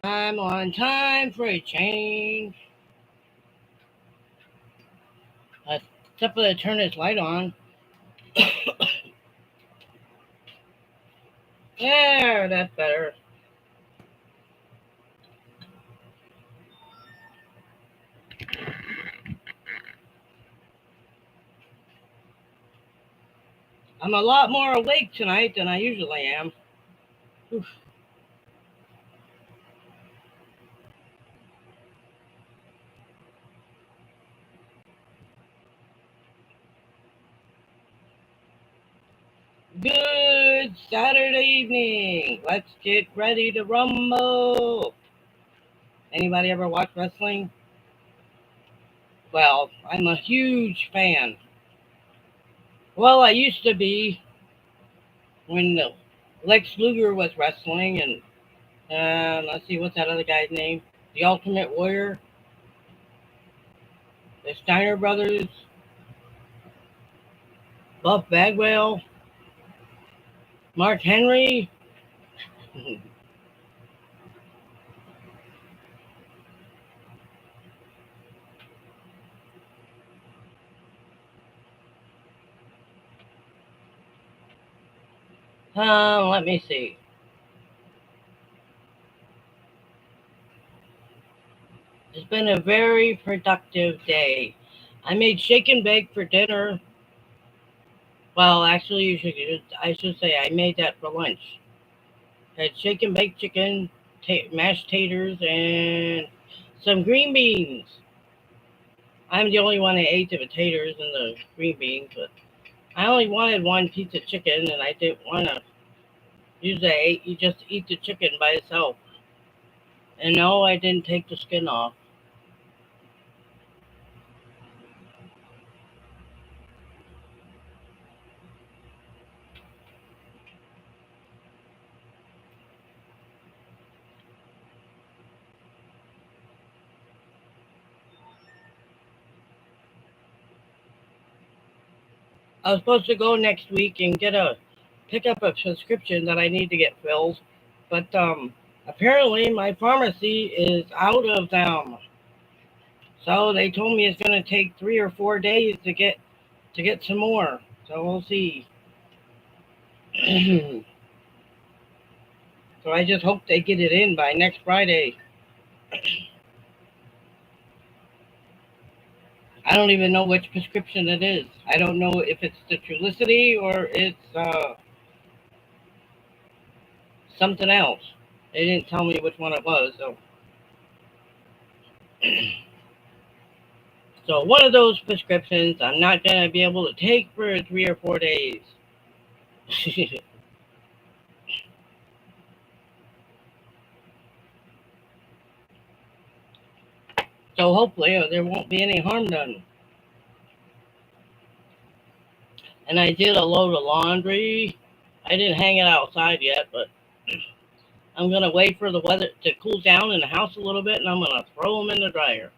I'm on time for a change. Except for to turn this light on. There, that's better. I'm a lot more awake tonight than I usually am. Oof. Good Saturday evening. Let's get ready to rumble. Anybody ever watch wrestling? Well, I'm a huge fan. Well, I used to be when Lex Luger was wrestling, and let's see, what's that other guy's name? The Ultimate Warrior, the Steiner brothers, Buff Bagwell, Mark Henry. Let me see. It's been a very productive day. I made shake and bake for dinner. Well, actually, I should say I made that for lunch. Had shake and bake chicken, mashed taters, and some green beans. I'm the only one that ate the potatoes and the green beans, but I only wanted one piece of chicken, and I didn't want to. Usually, you just eat the chicken by itself. And no, I didn't take the skin off. I was supposed to go next week and pick up a prescription that I need to get filled, but apparently my pharmacy is out of them. So they told me it's going to take 3 or 4 days to get some more. So we'll see. So I just hope they get it in by next Friday. I don't even know which prescription it is. I don't know if it's the Trulicity or it's something else. They didn't tell me which one it was. So one of those prescriptions I'm not gonna be able to take for 3 or 4 days. So hopefully there won't be any harm done. And I did a load of laundry. I didn't hang it outside yet, but I'm gonna wait for the weather to cool down in the house a little bit, and I'm gonna throw them in the dryer.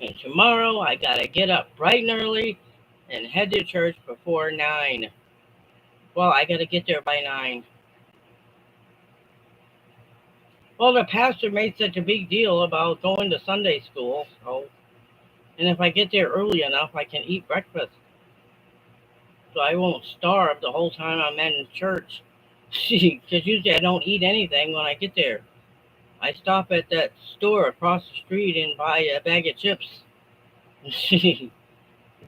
And tomorrow I gotta get up bright and early and head to church before 9. Well, I gotta get there by 9. Well, the pastor made such a big deal about going to Sunday school, and if I get there early enough, I can eat breakfast, so I won't starve the whole time I'm in church. Because usually I don't eat anything when I get there. I stop at that store across the street and buy a bag of chips. So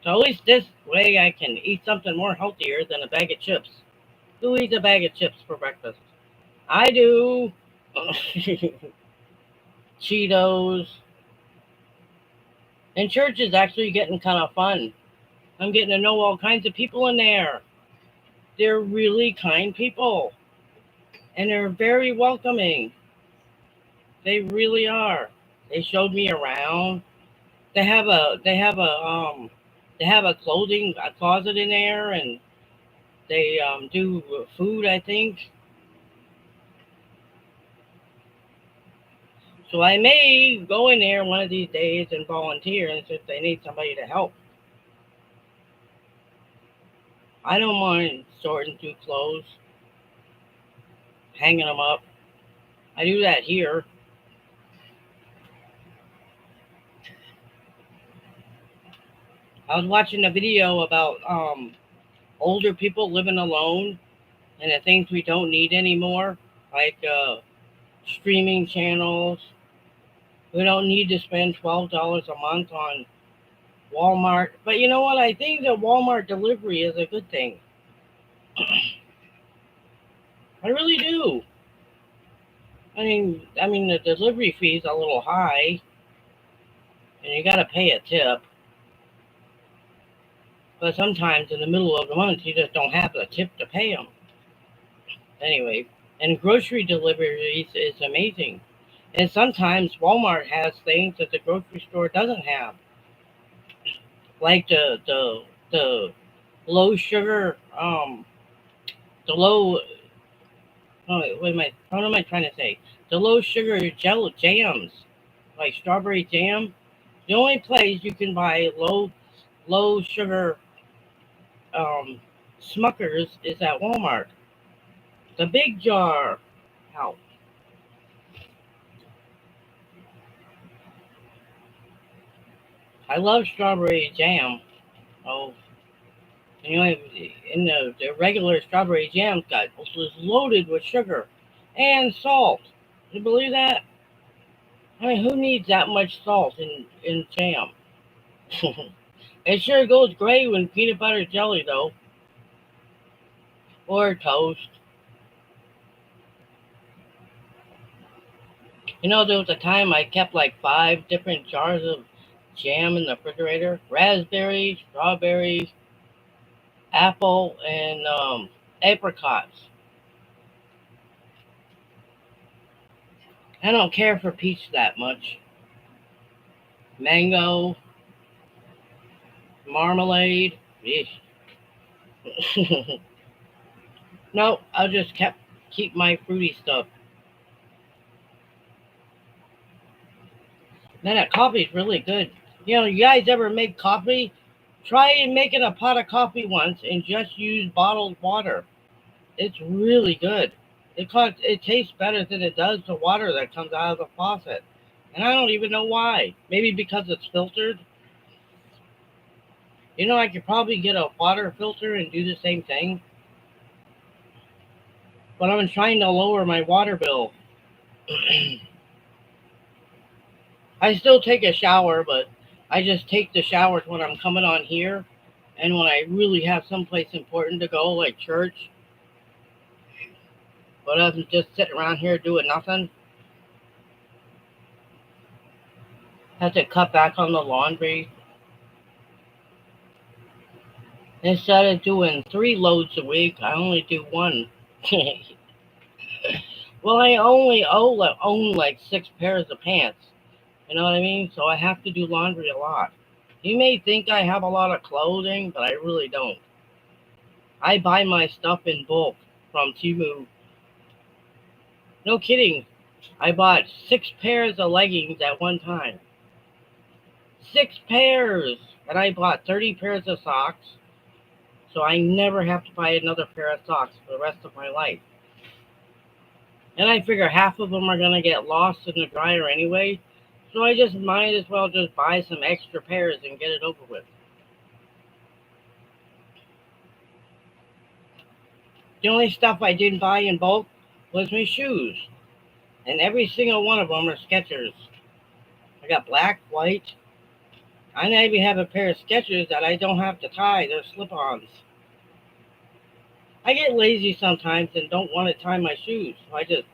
at least this way I can eat something more healthier than a bag of chips. Who eats a bag of chips for breakfast? I do. Cheetos. And church is actually getting kind of fun. I'm getting to know all kinds of people in there. They're really kind people, and they're very welcoming. They really are. They showed me around. They have a clothing a closet in there, and they do food, I think. So I may go in there one of these days and volunteer, and if they need somebody to help. I don't mind sorting through clothes, hanging them up. I do that here. I was watching a video about older people living alone and the things we don't need anymore, like streaming channels. We don't need to spend $12 a month on Walmart. But you know what? I think that Walmart delivery is a good thing. I really do. I mean, the delivery fee is a little high, and you got to pay a tip. But sometimes in the middle of the month, you just don't have the tip to pay them. Anyway, and grocery deliveries is amazing. And sometimes Walmart has things that the grocery store doesn't have, like the low sugar, the low. Oh, wait, what am I trying to say? The low sugar gel jams, like strawberry jam. The only place you can buy low sugar um, Smuckers is at Walmart. The big jar. Ow. I love strawberry jam. Oh, you know, in the regular strawberry jam got was loaded with sugar and salt. You believe that? I mean, who needs that much salt in jam? It sure goes great with peanut butter jelly though, or toast. You know, there was a time I kept like 5 different jars of jam in the refrigerator: raspberries, strawberries, apple, and apricots. I don't care for peach that much. Mango, marmalade. Yeesh. No, I'll just keep my fruity stuff. Man, that coffee's really good. You know, you guys ever make coffee? Try making a pot of coffee once and just use bottled water. It's really good. It tastes better than it does the water that comes out of the faucet. And I don't even know why. Maybe because it's filtered. You know, I could probably get a water filter and do the same thing. But I'm trying to lower my water bill. I still take a shower, but I just take the showers when I'm coming on here. And when I really have someplace important to go, like church, but I'm just sitting around here doing nothing, have to cut back on the laundry. Instead of doing 3 loads a week, I only do one. Well, I only own like 6 pairs of pants. You know what I mean? So I have to do laundry a lot. You may think I have a lot of clothing, but I really don't. I buy my stuff in bulk from Timu. No kidding. I bought 6 pairs of leggings at one time. 6 pairs! And I bought 30 pairs of socks, so I never have to buy another pair of socks for the rest of my life. And I figure half of them are going to get lost in the dryer anyway, so I just might as well just buy some extra pairs and get it over with. The only stuff I didn't buy in bulk was my shoes, and every single one of them are Skechers. I got black, white. I even have a pair of Skechers that I don't have to tie. They're slip-ons. I get lazy sometimes and don't want to tie my shoes, so I just.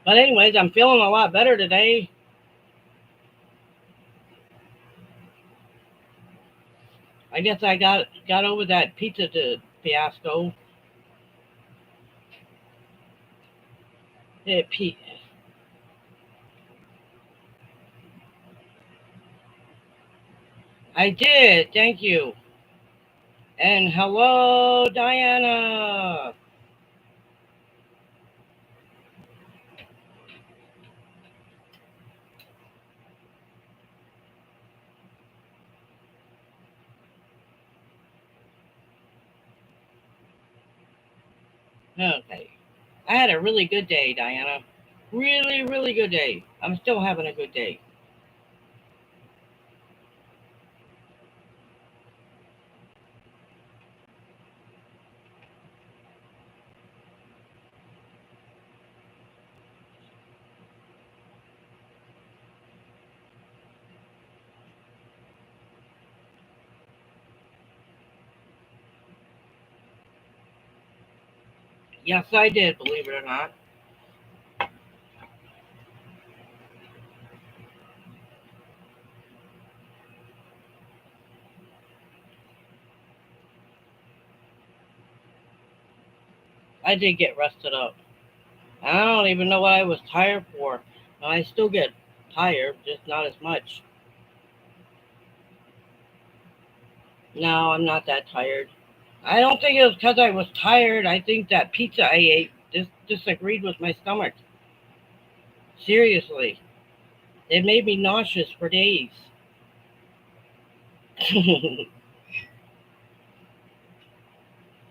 But anyways, I'm feeling a lot better today. I guess I got over that pizza fiasco. Yeah, I did. Thank you. And hello, Diana. Okay. I had a really good day, Diana. Really, really good day. I'm still having a good day. Yes, I did, believe it or not. I did get rested up. I don't even know what I was tired for. I still get tired, just not as much. No, I'm not that tired. I don't think it was because I was tired. I think that pizza I ate disagreed with my stomach. Seriously. It made me nauseous for days.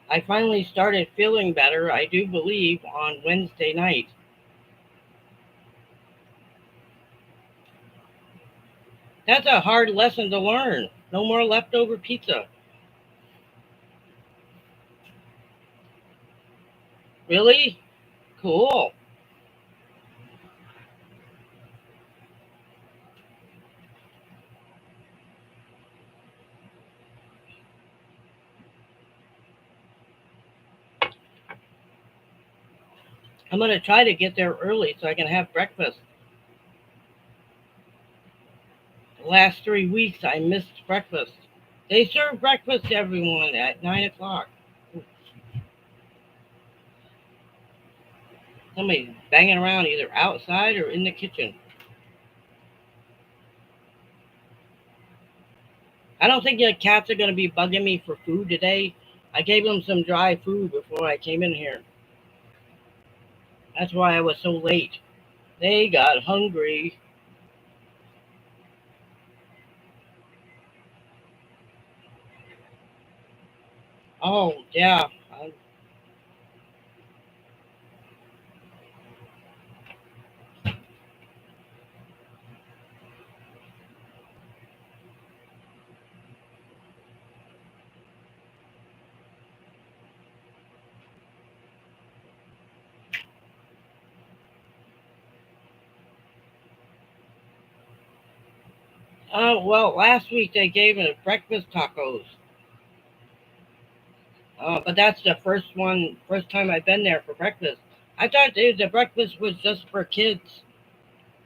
I finally started feeling better, I do believe, on Wednesday night. That's a hard lesson to learn. No more leftover pizza. Really? Cool. I'm going to try to get there early so I can have breakfast. The last 3 weeks I missed breakfast. They serve breakfast to everyone at 9 o'clock. Somebody's banging around either outside or in the kitchen. I don't think the cats are going to be bugging me for food today. I gave them some dry food before I came in here. That's why I was so late. They got hungry. Oh, yeah. Well, last week they gave us breakfast tacos. But that's the first time I've been there for breakfast. I thought the breakfast was just for kids,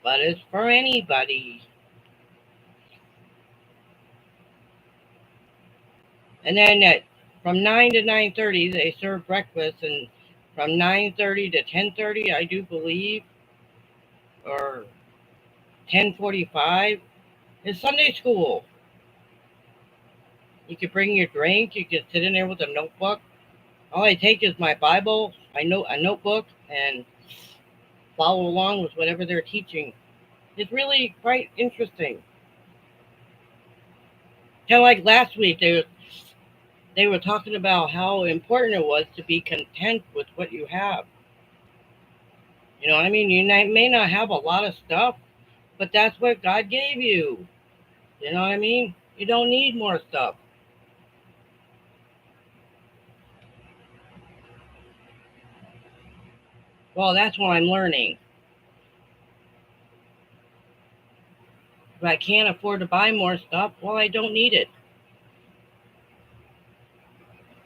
but it's for anybody. And then from 9 to 9:30 they serve breakfast, and from 9:30 to 10:30 I do believe, or 10:45 is Sunday school. You can bring your drink. You can sit in there with a notebook. All I take is my Bible, a notebook, and follow along with whatever they're teaching. It's really quite interesting. Kind of like last week, they were talking about how important it was to be content with what you have. You know what I mean? May not have a lot of stuff, but that's what God gave you. You know what I mean? You don't need more stuff. Well, that's what I'm learning. If I can't afford to buy more stuff, well, I don't need it.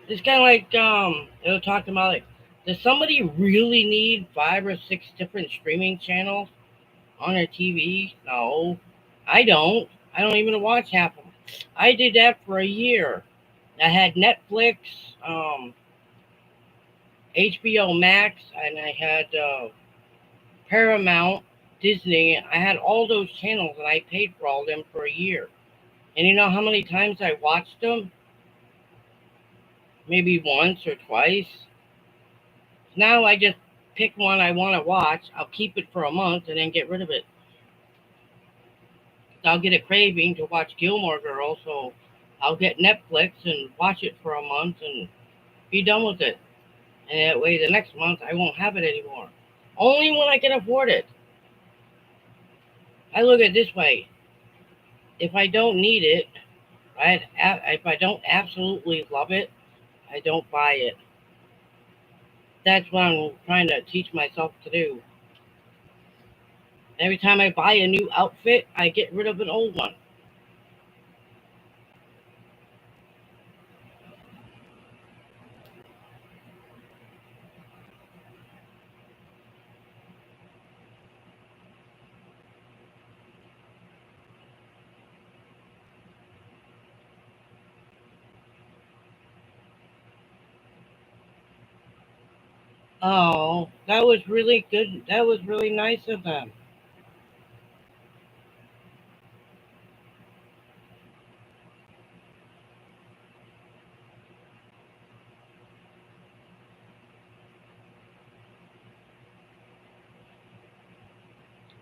It's kind of like they were talking about, like, does somebody really need 5 or 6 different streaming channels on their TV? No, I don't. I don't even watch half of them. I did that for a year. I had Netflix, HBO Max, and I had Paramount, Disney. I had all those channels, and I paid for all of them for a year. And you know how many times I watched them? maybe once or twice. Now I just pick one I want to watch. I'll keep it for a month and then get rid of it. I'll get a craving to watch Gilmore Girls, so I'll get Netflix and watch it for a month and be done with it. And that way, the next month I won't have it anymore. Only when I can afford it. I look at it this way: if I don't need it, right? If I don't absolutely love it, I don't buy it. That's what I'm trying to teach myself to do. Every time I buy a new outfit, I get rid of an old one. Oh, that was really good. That was really nice of them.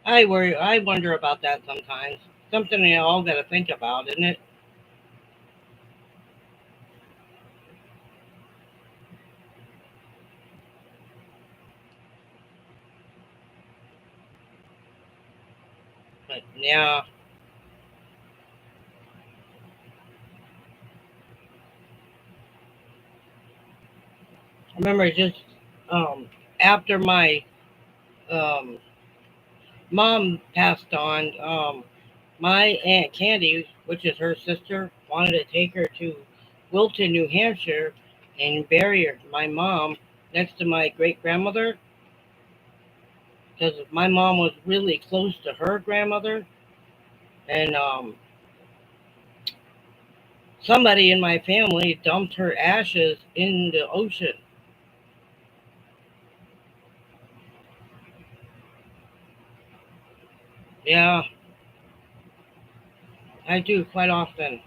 I wonder about that sometimes. Something you all got to think about, isn't it? But yeah, I remember just um, after my um, mom passed on, my aunt Candy, which is her sister, wanted to take her to Wilton, New Hampshire, and bury my mom next to my great grandmother because my mom was really close to her grandmother, and somebody in my family dumped her ashes in the ocean. Yeah, I do quite often.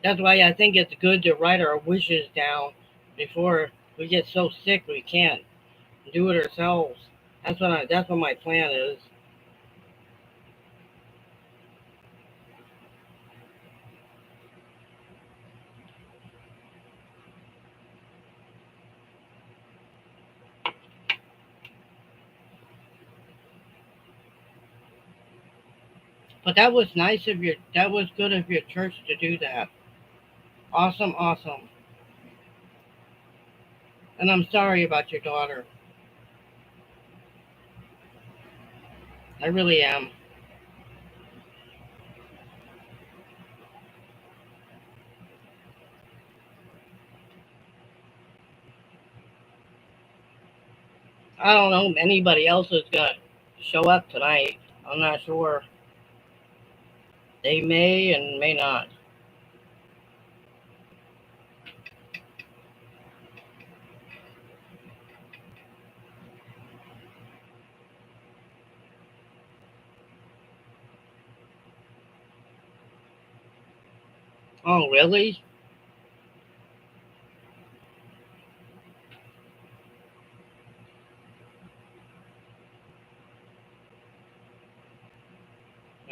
That's why I think it's good to write our wishes down before we get so sick we can't do it ourselves. That's what my plan is. But that was nice of your that was good of your church to do that. Awesome, awesome. And I'm sorry about your daughter. I really am. I don't know if anybody else is gonna show up tonight. I'm not sure. They may and may not. Oh, really?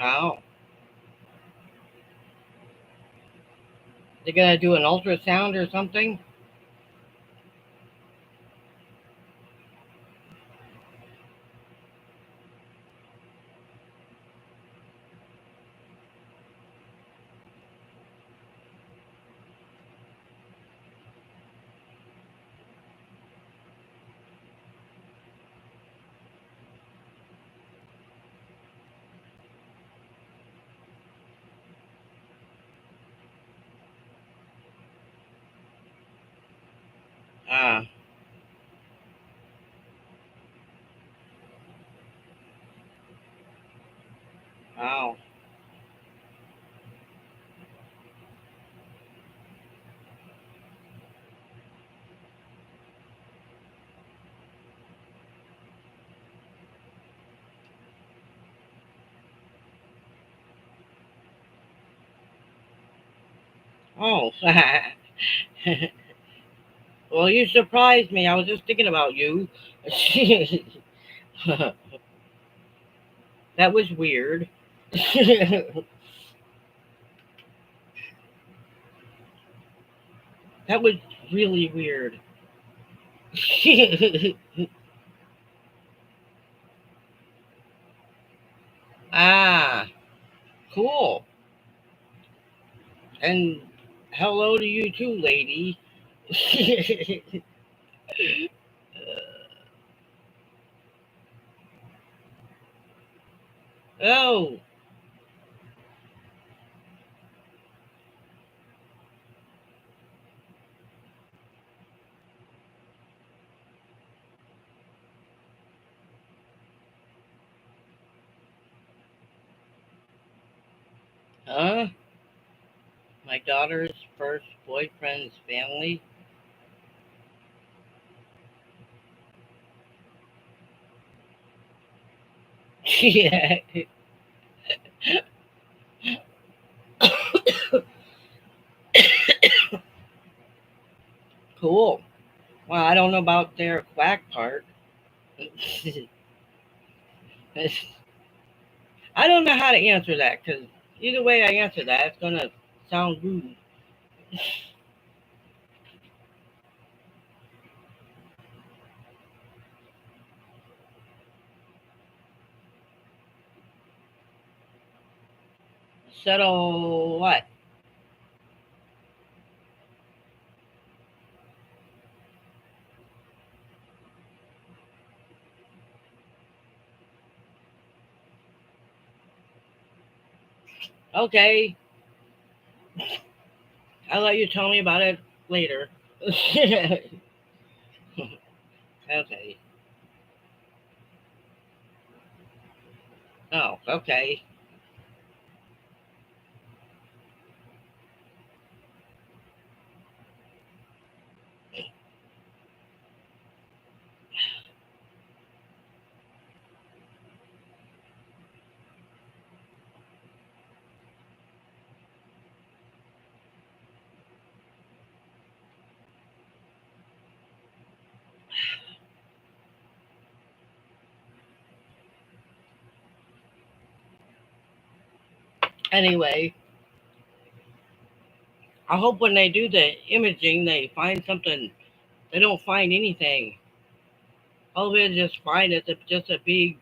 Oh, they're gonna do an ultrasound or something? Ah, wow. Oh. Well, you surprised me. I was just thinking about you. That was weird. That was really weird. Ah, cool. And hello to you too, lady. Oh, huh? My daughter's first boyfriend's family. Yeah. Cool. Well, I don't know about their quack part. I don't know how to answer that because either way I answer that, it's gonna sound rude. Settle what? Okay, I'll let you tell me about it later. Okay. Oh, okay. Anyway, I hope when they do the imaging, they find something. They don't find anything. All they just find is just a big.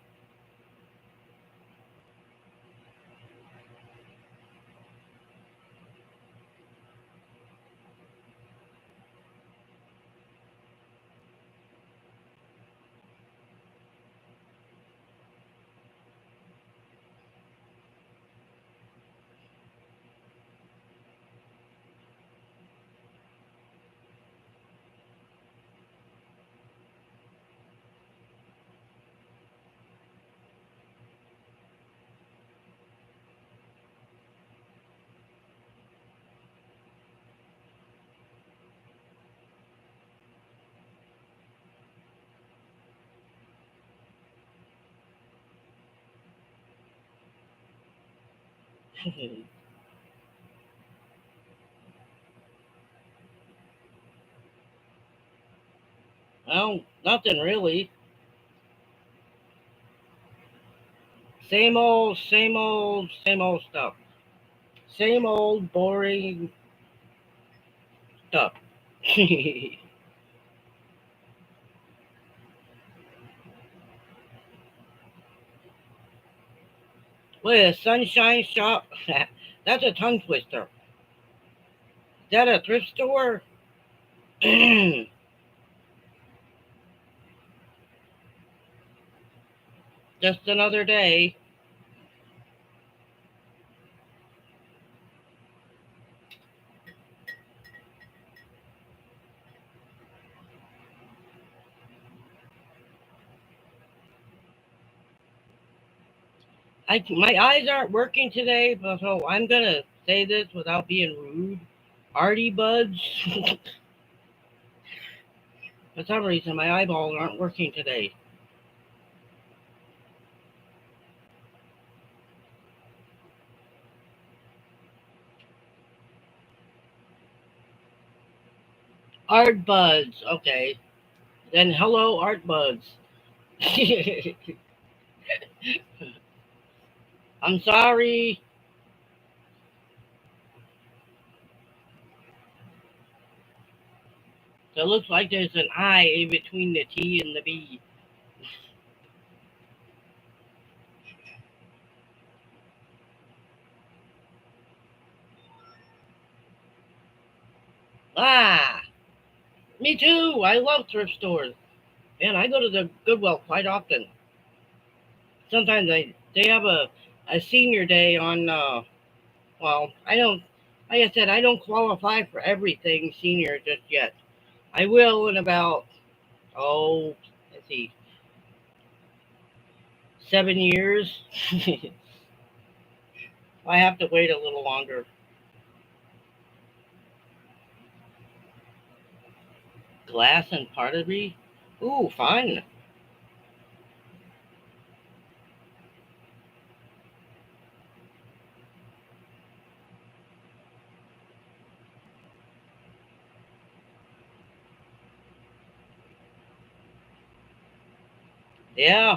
Well, nothing really. Same old, same old, same old stuff. Same old boring stuff. Wait, a sunshine shop? That's a tongue twister. Is that a thrift store? Just another day. My eyes aren't working today, but so I'm gonna say this without being rude. Artie buds. For some reason, my eyeballs aren't working today. Art Buds. Okay. Then hello, Art Buds. I'm sorry. So it looks like there's an I in between the T and the B. Ah, me too. I love thrift stores. Man, I go to the Goodwill quite often. Sometimes they have a senior day on. Well, I don't. Like I said, I don't qualify for everything senior just yet. I will in about let's see, 7 years. I have to wait a little longer. Glass and pottery. Ooh, fun. Yeah.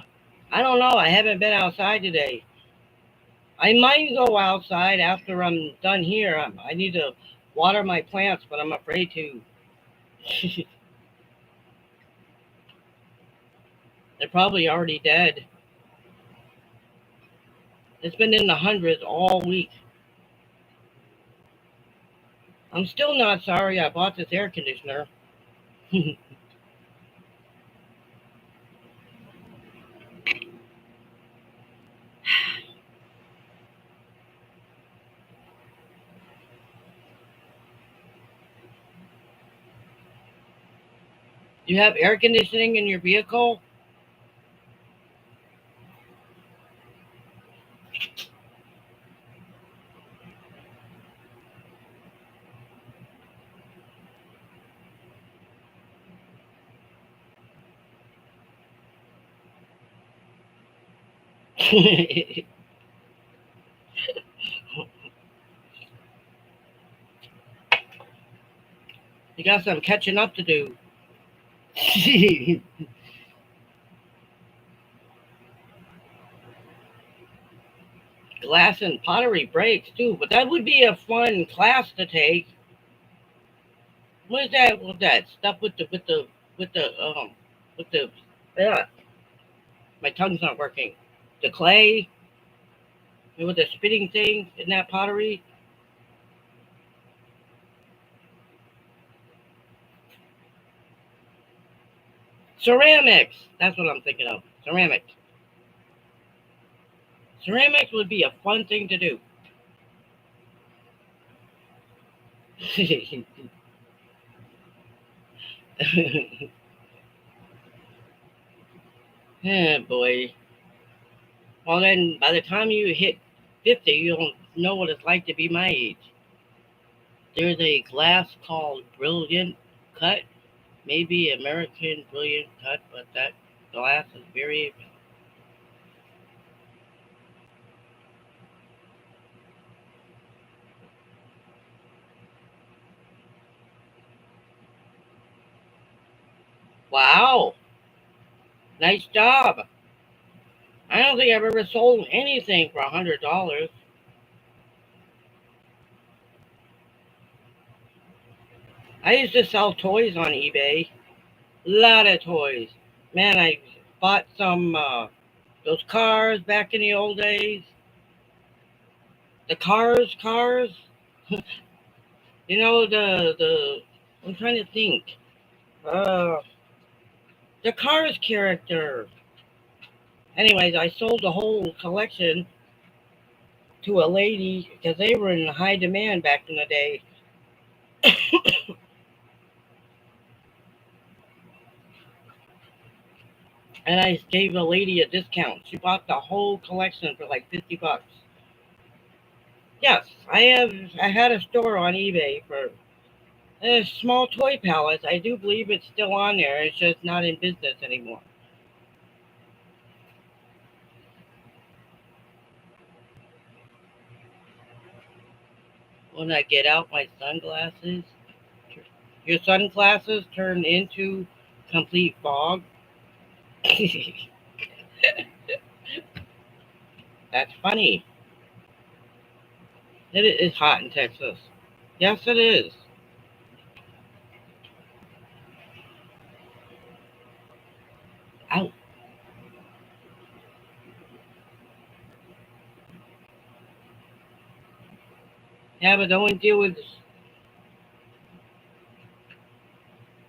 I don't know. I haven't been outside today. I might go outside after I'm done here. I need to water my plants, but I'm afraid to. They're probably already dead. It's been in the hundreds all week. I'm still not sorry I bought this air conditioner. You have air conditioning in your vehicle? You got some catching up to do. Glass and pottery breaks too, but that would be a fun class to take. What is that? What that stuff with the with the yeah? My tongue's not working. The clay with the spitting thing in that pottery. Ceramics. That's what I'm thinking of. Ceramics. Ceramics would be a fun thing to do. Oh boy. Well then, by the time you hit 50, you'll know what it's like to be my age. There's a glass called Brilliant Cut, maybe American Brilliant Cut, but that glass is very wow. Nice job. I don't think I've ever sold anything for $100. I used to sell toys on eBay. Lot of toys. Man, I bought some those cars back in the old days. The cars. The I'm trying to think. Uh, the cars character. Anyways, I sold the whole collection to a lady because they were in high demand back in the day. And I gave the lady a discount. She bought the whole collection for like $50. Yes, I had a store on eBay for small toy palettes. I do believe it's still on there. It's just not in business anymore. When I get out my sunglasses, Your sunglasses turn into complete fog. That's funny. It is hot in Texas. Yes, it is. Out. Yeah, but don't we deal with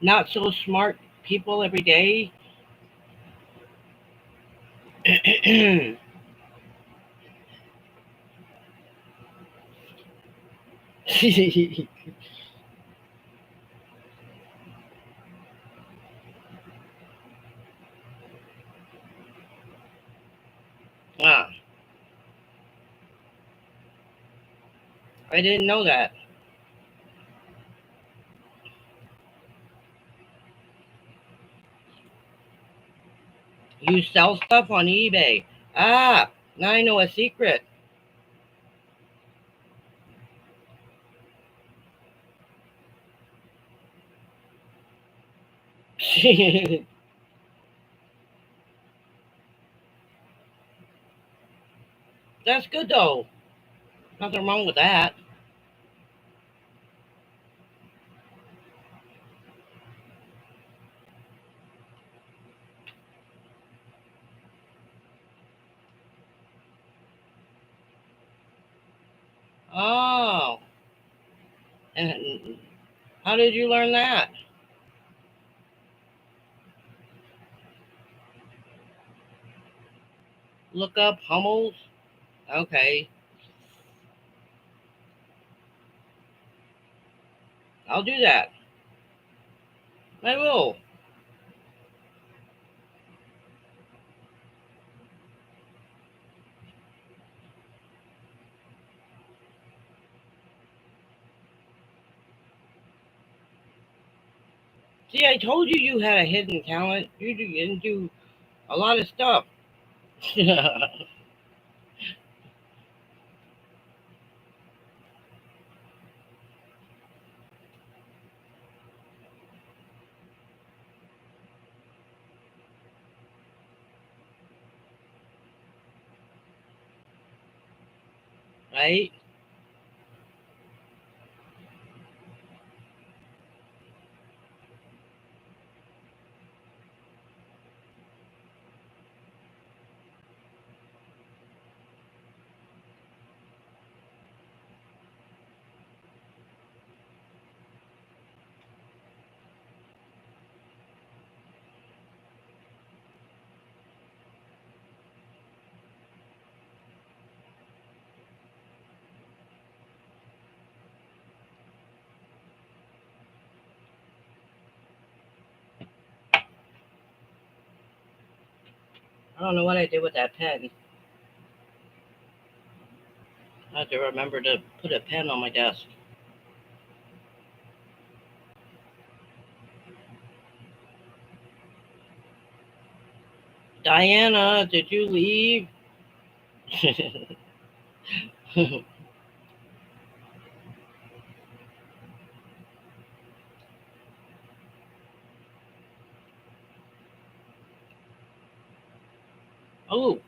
not so smart people every day? Ah, I didn't know that. You sell stuff on eBay. Ah, now I know a secret. That's good though. Nothing wrong with that. Oh, and how did you learn that? Look up Hummels. Okay, I'll do that. I will. See, I told you you had a hidden talent. You can do a lot of stuff. Right? I don't know what I did with that pen. I have to remember to put a pen on my desk. Diana, did you leave? Oh,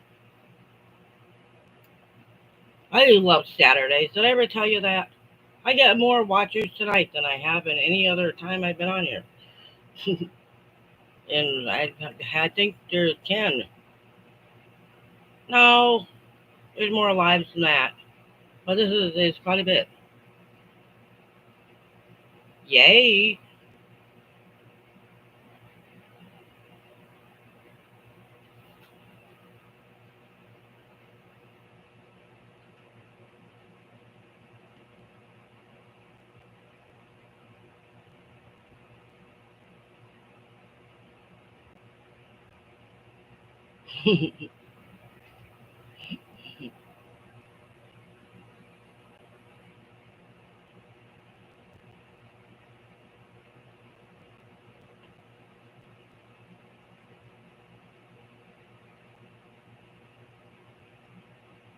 I love Saturdays. Did I ever tell you that? I get more watchers tonight than I have in any other time I've been on here. And I think there's 10. No, there's more lives than that. But this is quite a bit. Yay.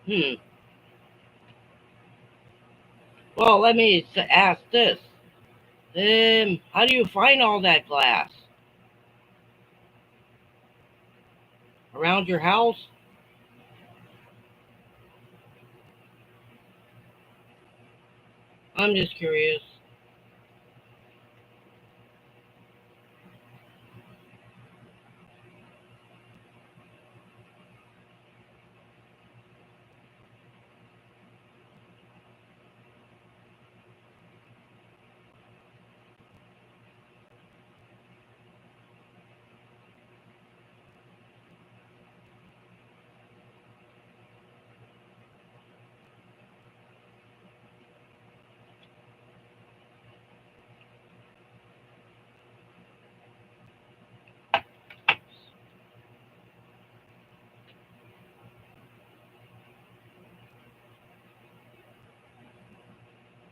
Hmm. Well, let me ask this. How do you find all that glass? Around your house? I'm just curious.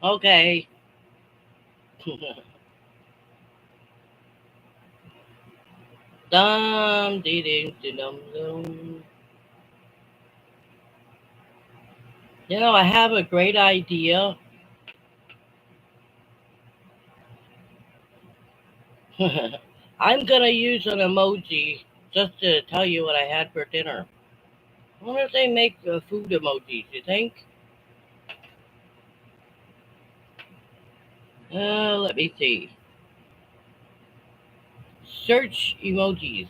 Okay. Dum dee dee dum dum. I have a great idea. I'm gonna use an emoji just to tell you what I had for dinner. I wonder if they make food emojis. You think? Let me see. Search emojis.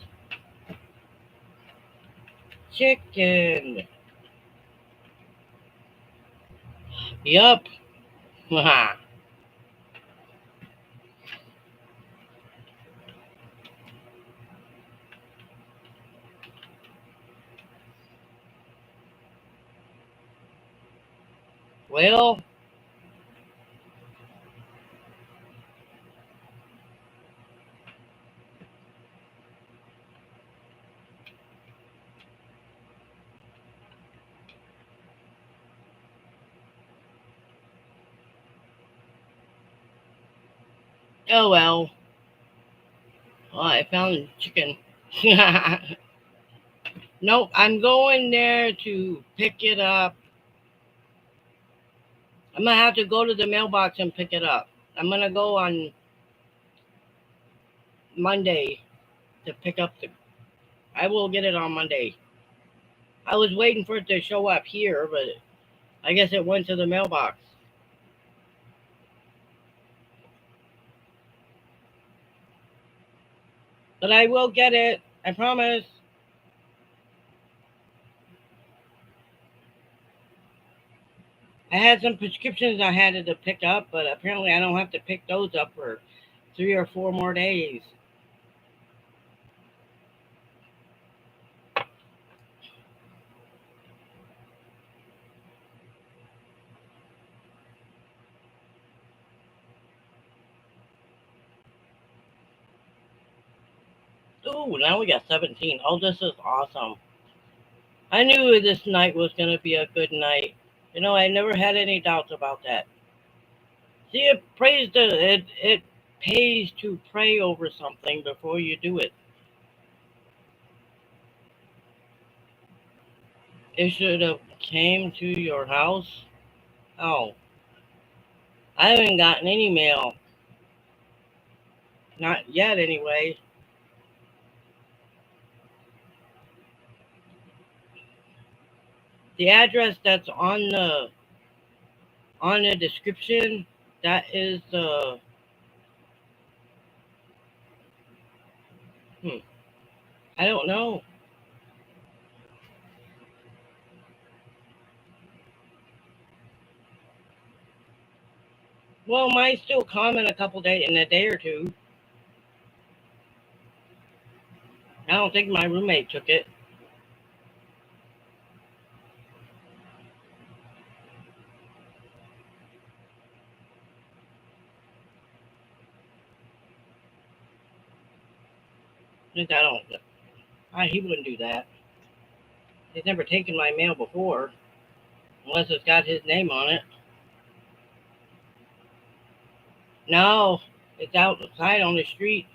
Chicken. Yup. Well, oh well. I found chicken. Nope, I'm going there to pick it up. I'm gonna have to go to the mailbox and pick it up. I'm gonna go on Monday to pick up the. I will get it on Monday. I was waiting for it to show up here, but I guess it went to the mailbox. But I will get it. I promise. I had some prescriptions I had to pick up, but apparently I don't have to pick those up for 3 or 4 more days. Ooh, now we got 17. Oh, this is awesome. I knew this night was going to be a good night. I never had any doubts about that. See, it pays to pray over something before you do it. It should have came to your house. Oh, I haven't gotten any mail. Not yet, anyway. The address that's on the description, that is the. Hmm, I don't know. Well, might still come in a day or two. I don't think my roommate took it. I don't. He wouldn't do that. He's never taken my mail before, unless it's got his name on it. No, it's outside on the street.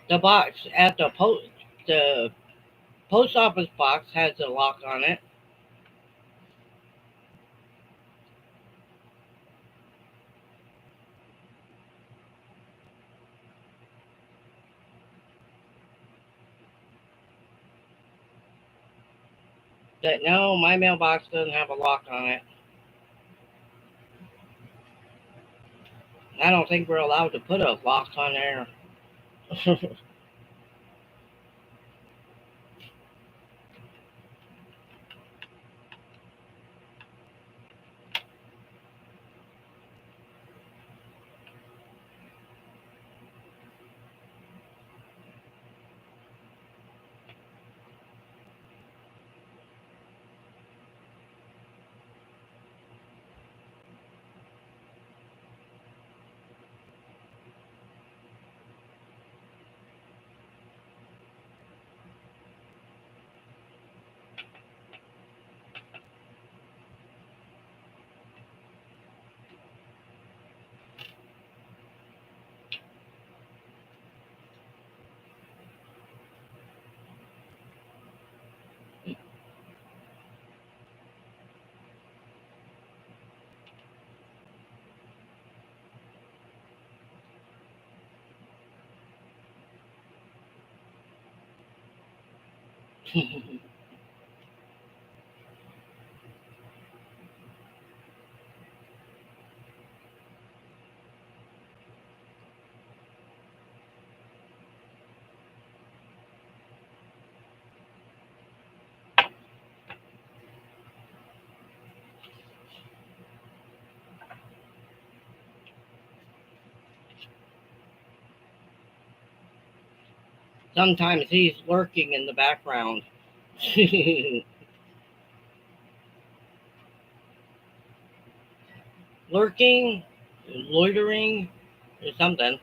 The box at the post office box has a lock on it. That no, my mailbox doesn't have a lock on it. I don't think we're allowed to put a lock on there. Sometimes he's lurking in the background. Lurking, loitering, or something.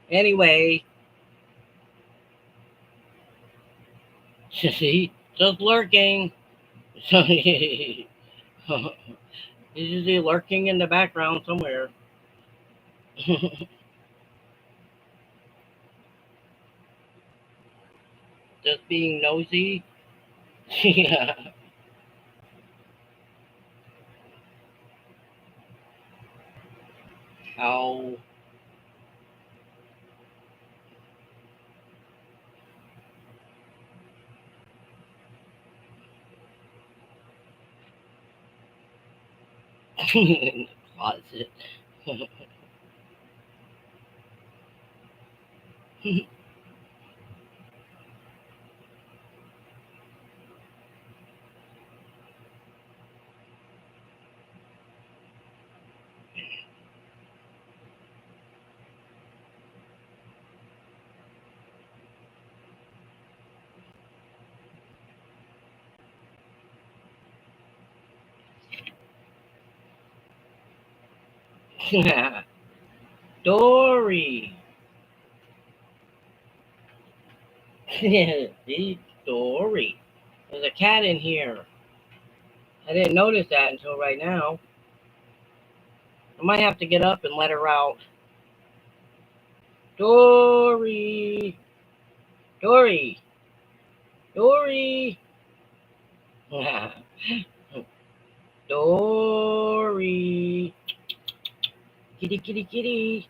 Anyway, he's just lurking. He's usually lurking in the background somewhere. Just being nosy. Yeah. How in the closet. Dory. See, Dory. There's a cat in here. I didn't notice that until right now. I might have to get up and let her out. Dory. Dory. Dory. Dory. Kitty, kitty, kitty.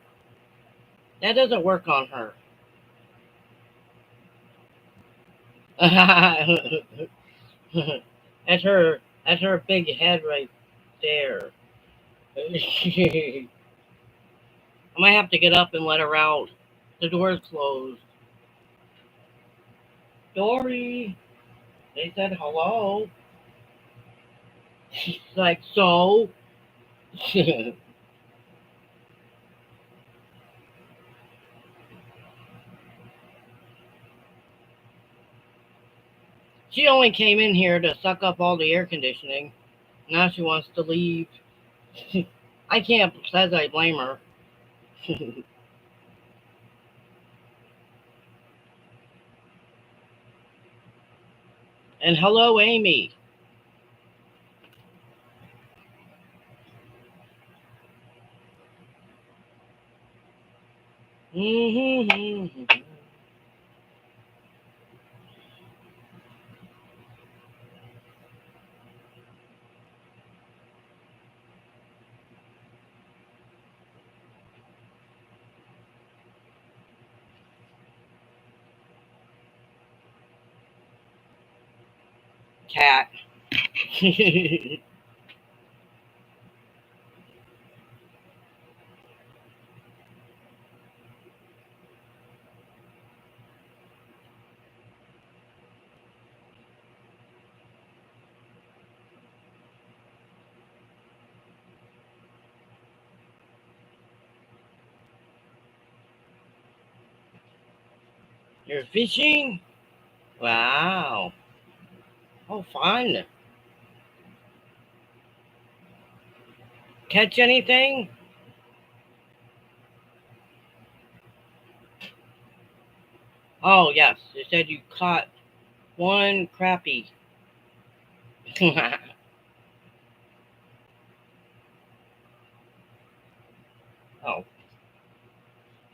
That doesn't work on her. That's her. That's her big head right there. I might have to get up and let her out. The door's closed. Dory. They said hello. She's like, so? She only came in here to suck up all the air conditioning. Now she wants to leave. I can't says I blame her. And hello, Amy. Mm-hmm. Cat. You're fishing? Wow. Oh, fun. Catch anything? Oh, yes. You said you caught one crappie. Oh,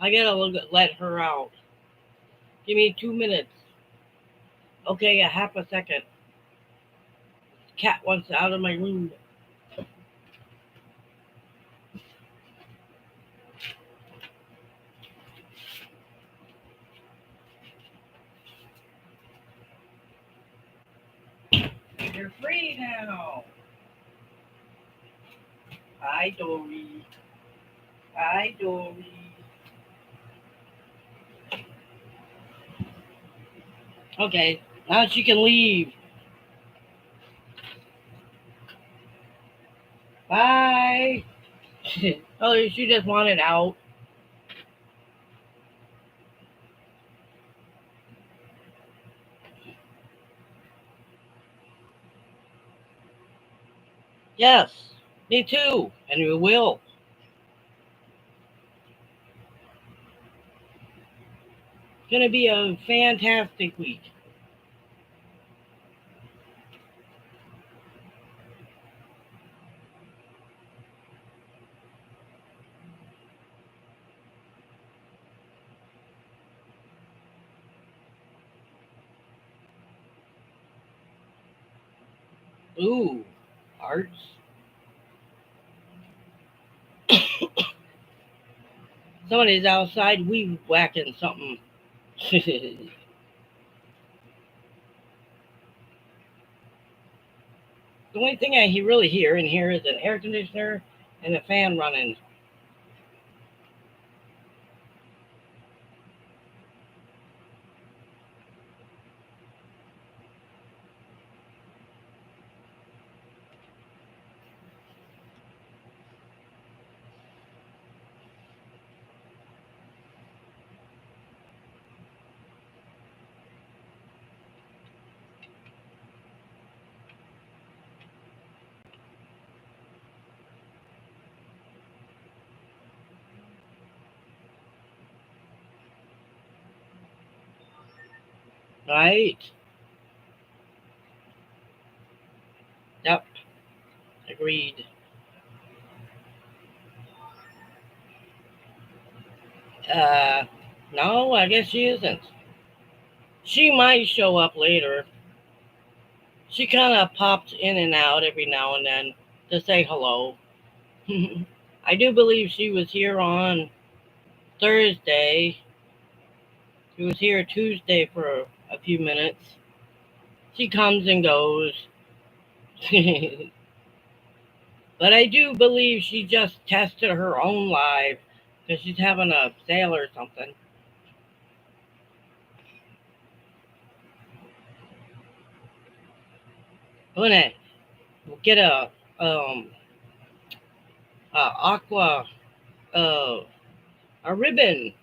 I gotta let her out. Give me 2 minutes. Okay, a half a second. Cat wants out of my room. You're free now. Hi, Dory. Hi, Dory. Okay, now she can leave. Bye. Oh, she just wanted out. Yes, me too. And we will. It's gonna be a fantastic week. Ooh, arts. Somebody's outside weed whacking something. The only thing I really hear in here is an air conditioner and a fan running. Right? Yep, agreed. Uh, no, I guess she isn't. She might show up later. She kind of pops in and out every now and then to say hello. I do believe she was here on Thursday. She was here Tuesday for a few minutes. She comes and goes. But I do believe she just tested her own live because she's having a sale or something. I'm gonna get um aqua uh a ribbon.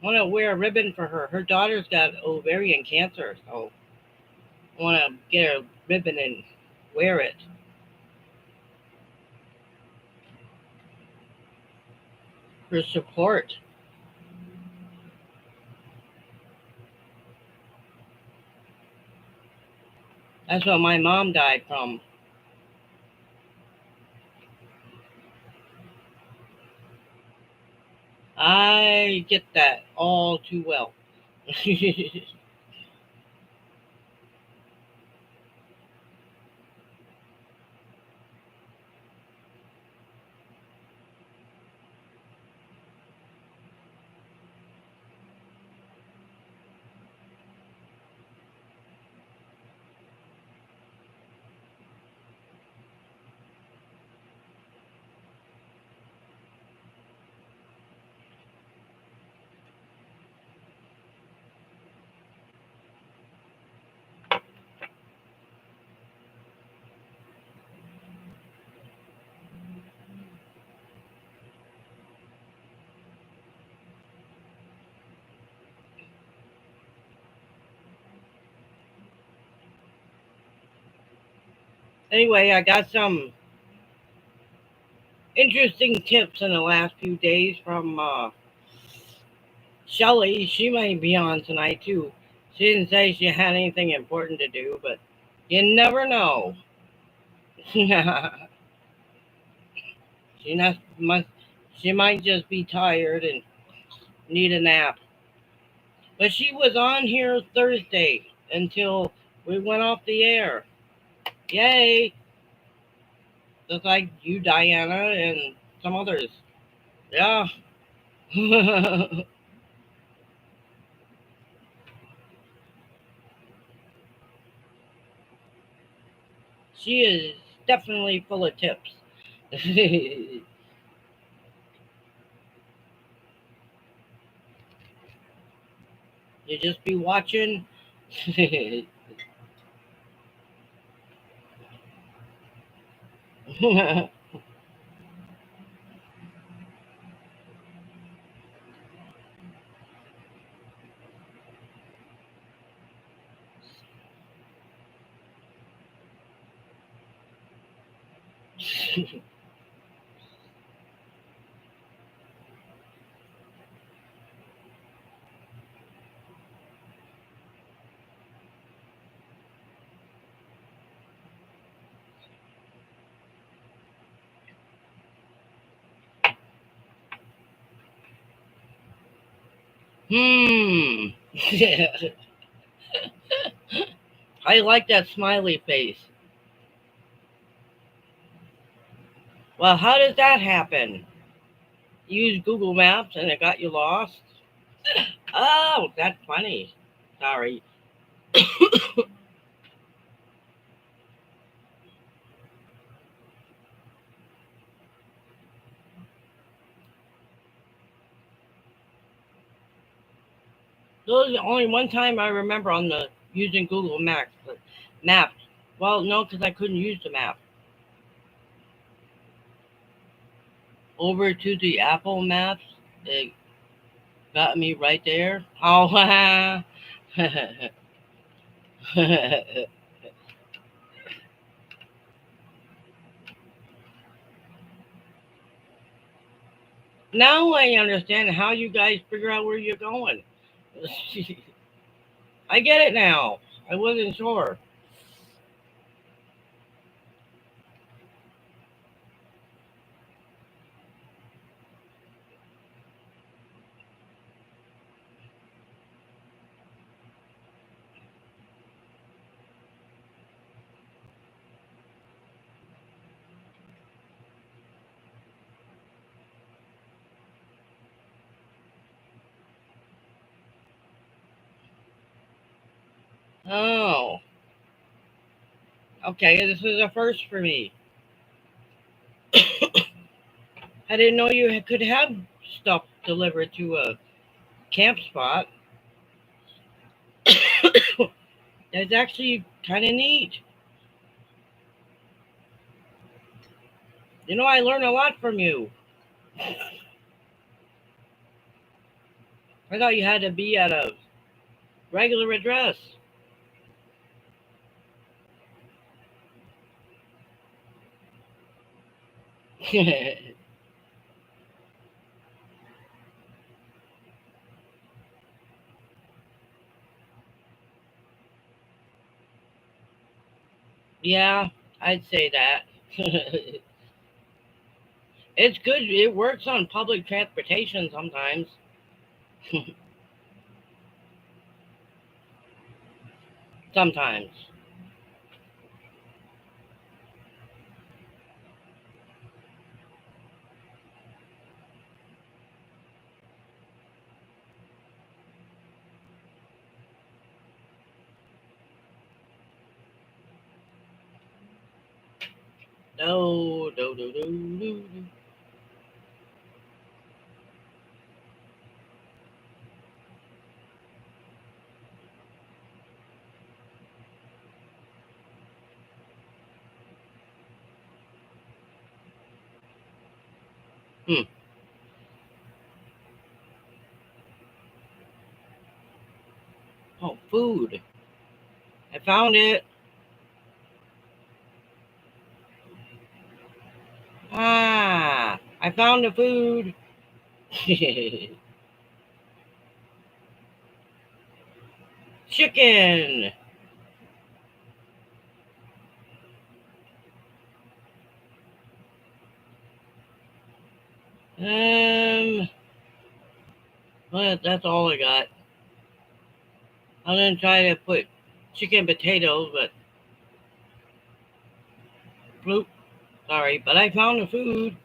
I want to wear a ribbon for her. Her daughter's got ovarian cancer, so I want to get a ribbon and wear it for support. That's what my mom died from. I get that all too well. Anyway, I got some interesting tips in the last few days from Shelly. She might be on tonight too. She didn't say she had anything important to do, but you never know. she not must. She might just be tired and need a nap. But she was on here Thursday until we went off the air. Yay! Just like you, Diana, and some others. Yeah. She is definitely full of tips. You just be watching. Hmm. I like that smiley face. Well, how does that happen? You use Google Maps and it got you lost? Oh, that's funny. Sorry. There's only one time I remember on the using Google Maps. Maps. Well, no, because I couldn't use the map. Over to the Apple Maps, it got me right there. Oh, now I understand how you guys figure out where you're going. I get it now. I wasn't sure. Oh, okay. This is a first for me. I didn't know you could have stuff delivered to a camp spot. That's actually kind of neat. You know, I learned a lot from you. I thought you had to be at a regular address. Yeah, I'd say that. It's good. It works on public transportation sometimes. Sometimes. No, no, no, no, no, no. Hmm. Oh, food. I found it. Ah, I found the food. Chicken. Um, well, that's all I got. I'm gonna try to put chicken potatoes, but bloop. Sorry, but I found the food.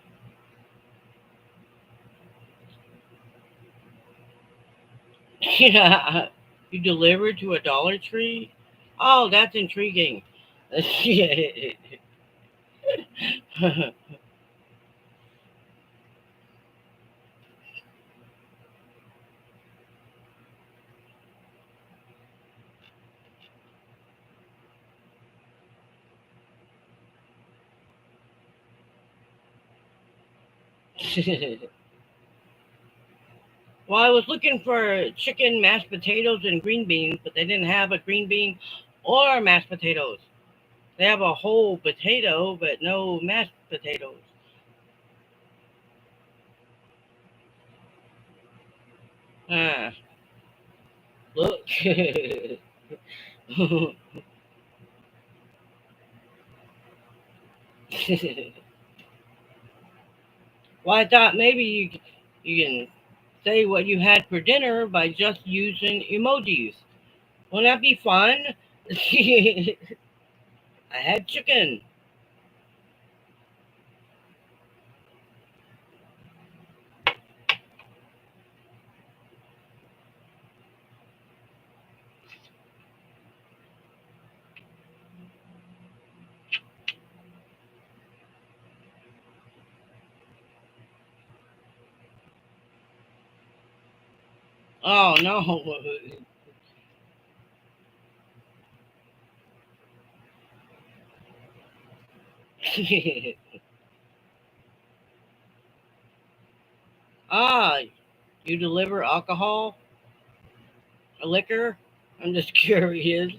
Yeah. You delivered to a Dollar Tree? Oh, that's intriguing. Well, I was looking for chicken, mashed potatoes, and green beans, but they didn't have a green bean or mashed potatoes. They have a whole potato, but no mashed potatoes. Ah, look. Well, I thought maybe you can say what you had for dinner by just using emojis. Wouldn't that be fun? I had chicken. Oh no. Ah, you deliver alcohol, a liquor? I'm just curious.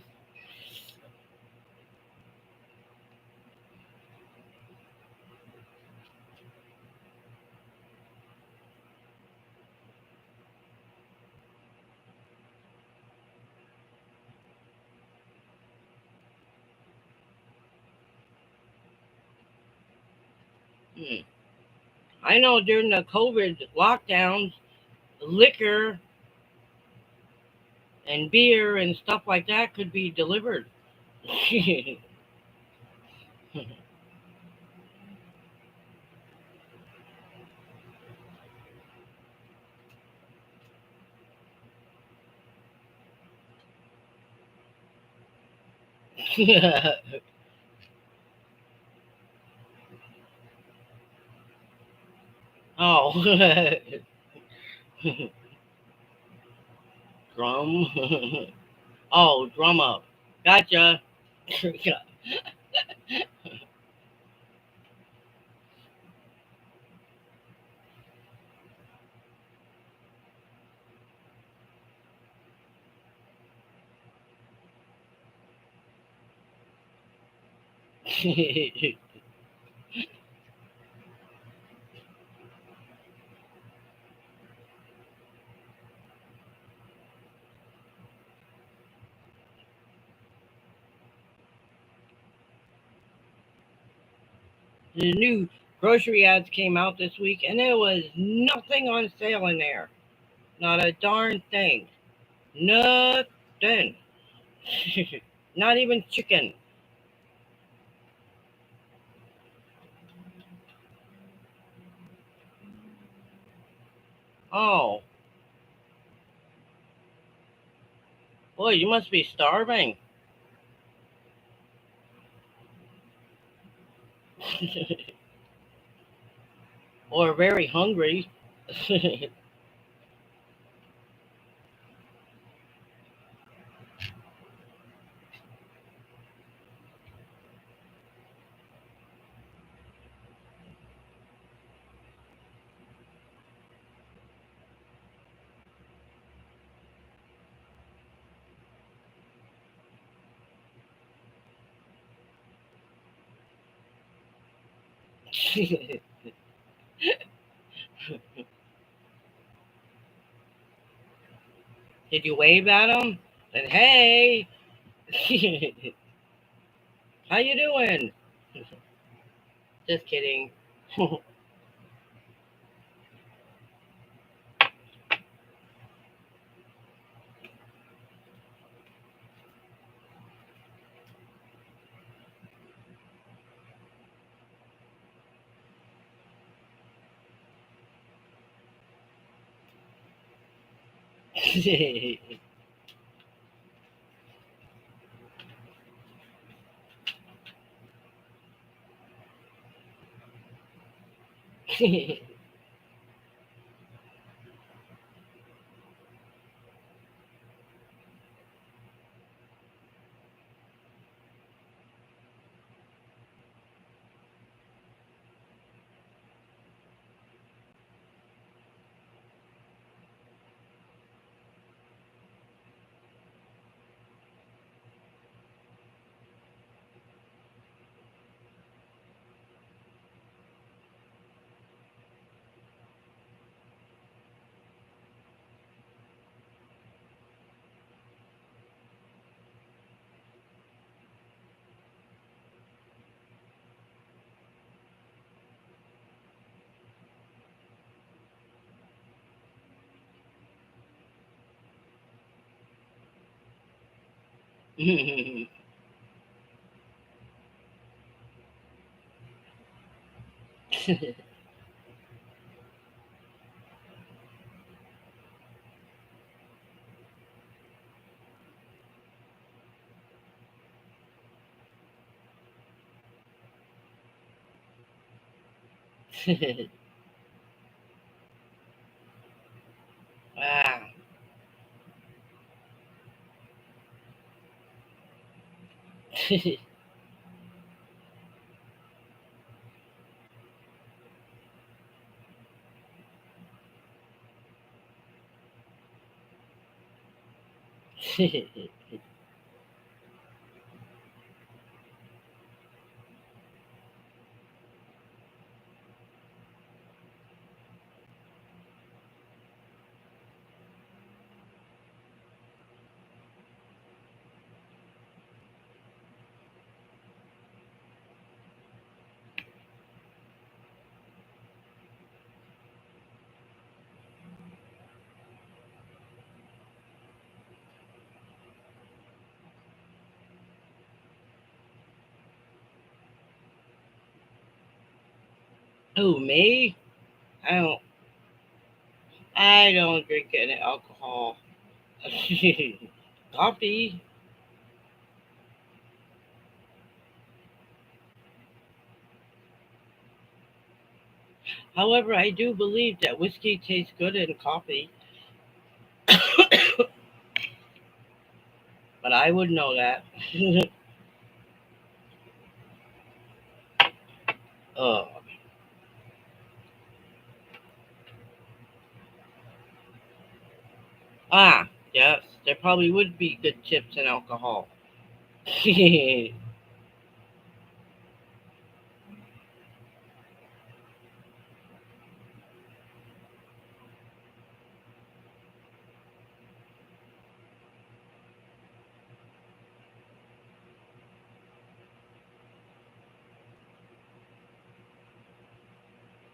Hmm. I know during the COVID lockdowns, liquor and beer and stuff like that could be delivered. Oh, drum. Oh, drum up. Gotcha. The new grocery ads came out this week, and there was nothing on sale in there. Not a darn thing. Nothing. Not even chicken. Oh, boy, you must be starving. Or very hungry. Did you wave at him? Said, hey, how you doing? Just kidding. Ah. Oh, me? I don't. I don't drink any alcohol. Coffee. However, I do believe that whiskey tastes good in coffee, but I would know that. Oh. Ah, yes, there probably would be good chips in alcohol.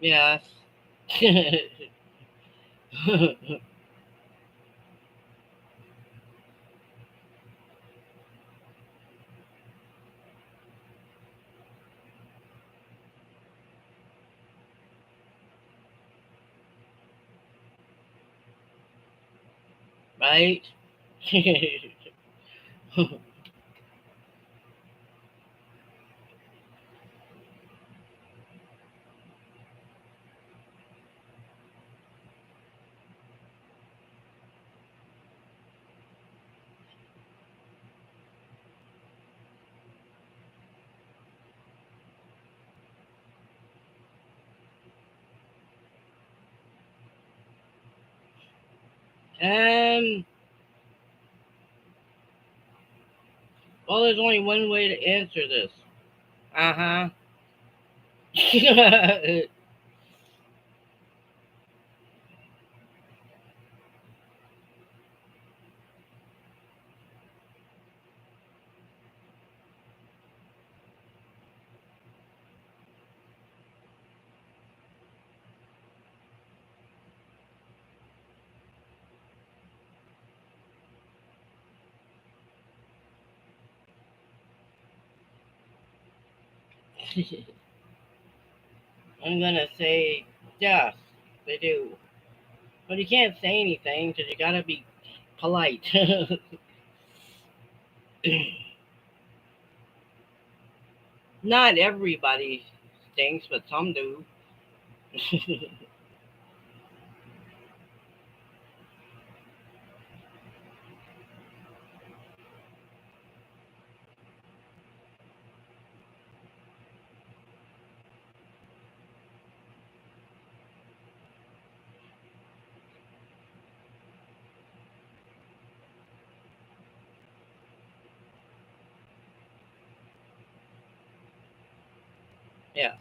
Yes. Right? um, well, there's only one way to answer this. Uh huh. I'm gonna say yes, they do. But you can't say anything because you gotta be polite. Not everybody stinks, but some do. Yes.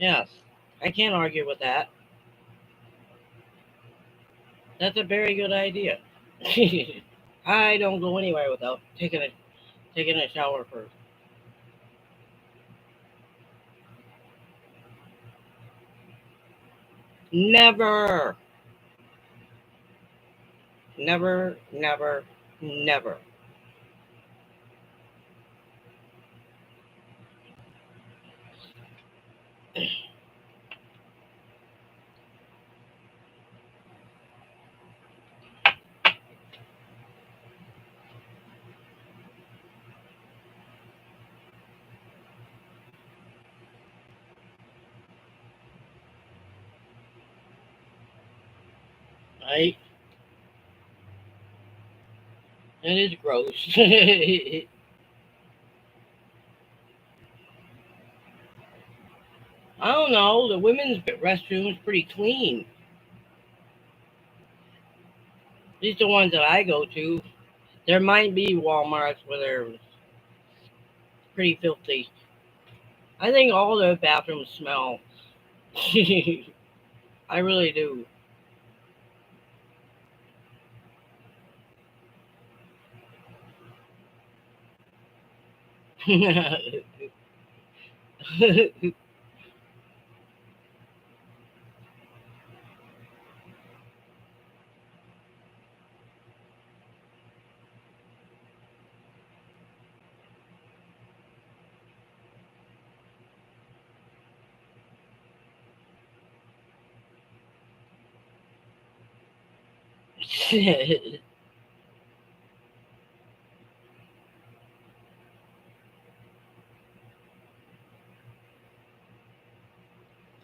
Yes. I can't argue with that. That's a very good idea. I don't go anywhere without taking a shower first. Never, never, never, never. Right? It is gross. I don't know. The women's restroom is pretty clean. At least the ones that I go to. There might be Walmarts where they're pretty filthy. I think all the bathrooms smell. I really do.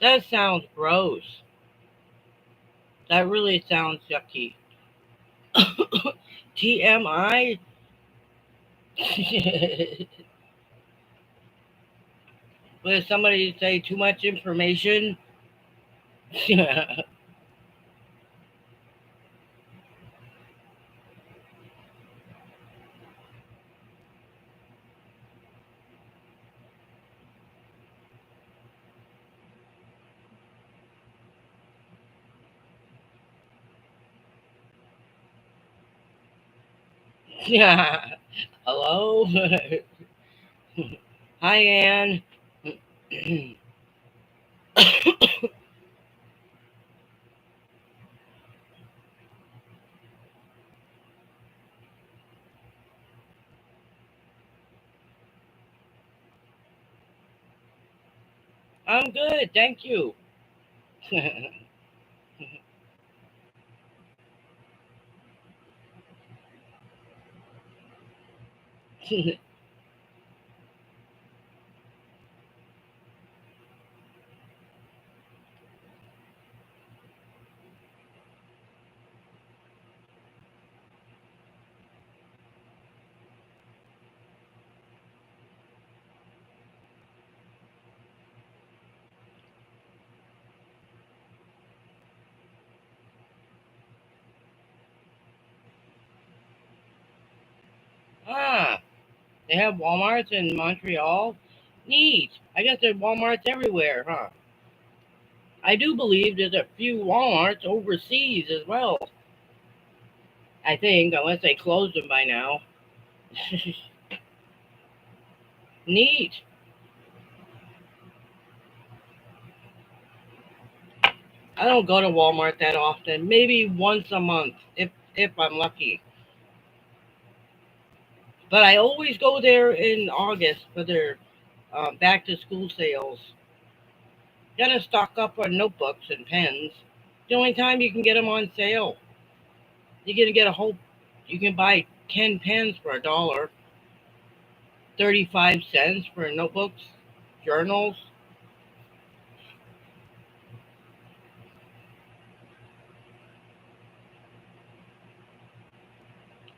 That sounds gross. That really sounds yucky. TMI? Would somebody say too much information? Yeah. Hello? Hi, Anne. I'm good, thank you. Ah, they have Walmarts in Montreal? Neat. I guess there's Walmarts everywhere, huh? I do believe there's a few Walmarts overseas as well. I think, unless they closed them by now. Neat. I don't go to Walmart that often. Maybe once a month, if I'm lucky. But I always go there in August for their back to school sales. Gotta stock up on notebooks and pens. The only time you can get them on sale. You're gonna get a whole. You can buy 10 pens for $1, 35 cents for notebooks, journals.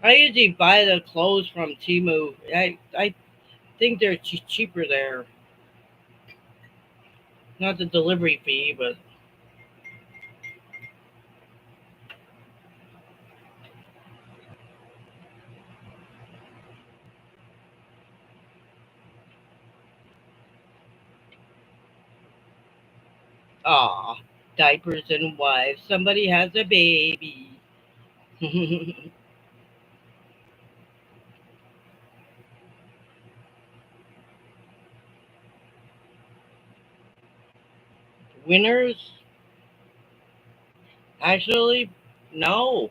I usually buy the clothes from Temu. I think they're cheaper there. Not the delivery fee, but ah, diapers and wives. Somebody has a baby. Winners? Actually, no.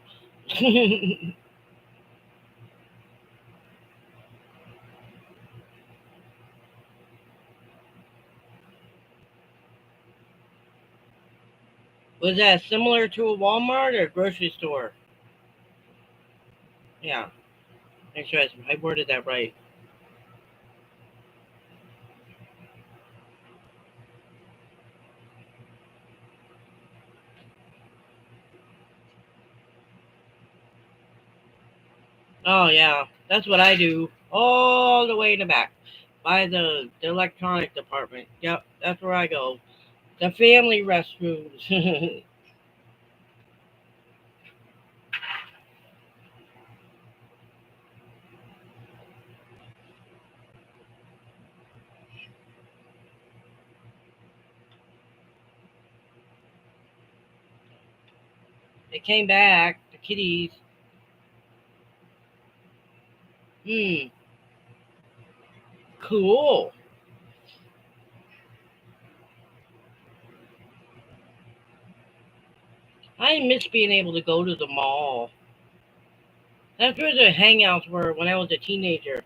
Was that similar to a Walmart or a grocery store? Yeah, make sure I worded that right. Oh yeah, that's what I do. All the way in the back, by the electronic department. Yep, that's where I go. The family restrooms. They came back. The kitties. Hmm. Cool. I miss being able to go to the mall. That's where the hangouts were when I was a teenager.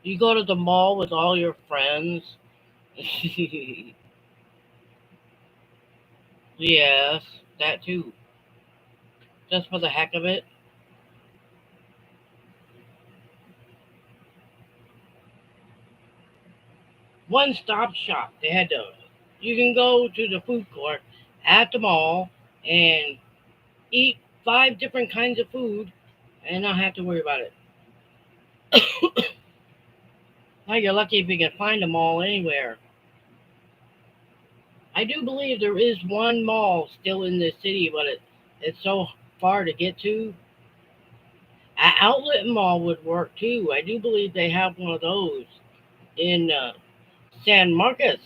You go to the mall with all your friends. Yes, that too. Just for the heck of it. One stop shop. They had to. You can go to the food court at the mall and eat 5 different kinds of food and not have to worry about it. Now you're lucky if you can find a mall anywhere. I do believe there is one mall still in this city, but it's so far to get to. An outlet mall would work too. I do believe they have one of those in San Marcos.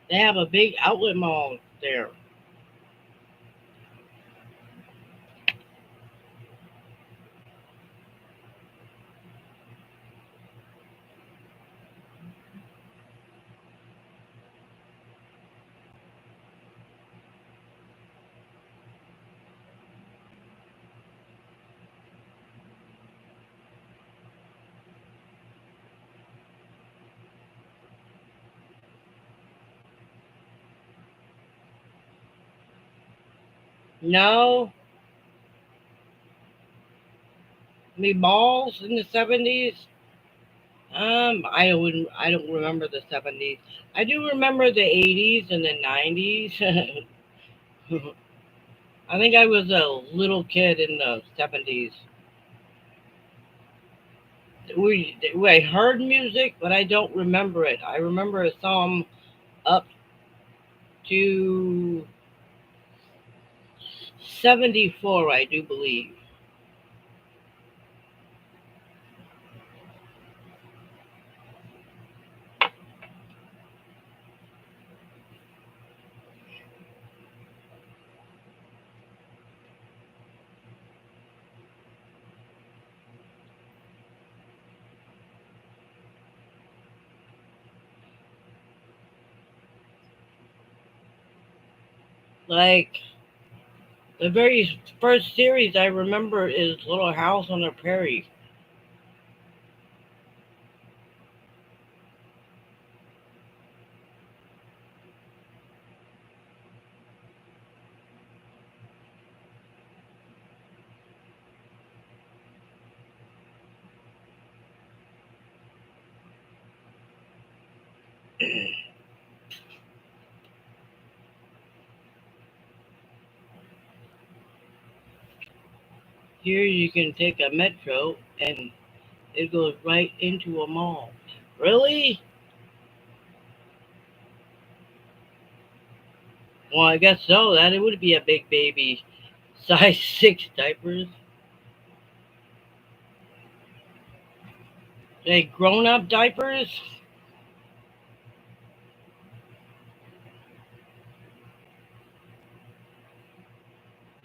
They have a big outlet mall there. No, I mean malls in the 70s. I don't remember the 70s. I do remember the 80s and the 90s. I think I was a little kid in the 70s. I heard music, but I don't remember it. I remember a song up to 74, I do believe. Like the very first series I remember is Little House on the Prairie. Here you can take a metro and it goes right into a mall. Really? Well, I guess so. That it would be a big baby. Size 6 diapers. Like grown up diapers?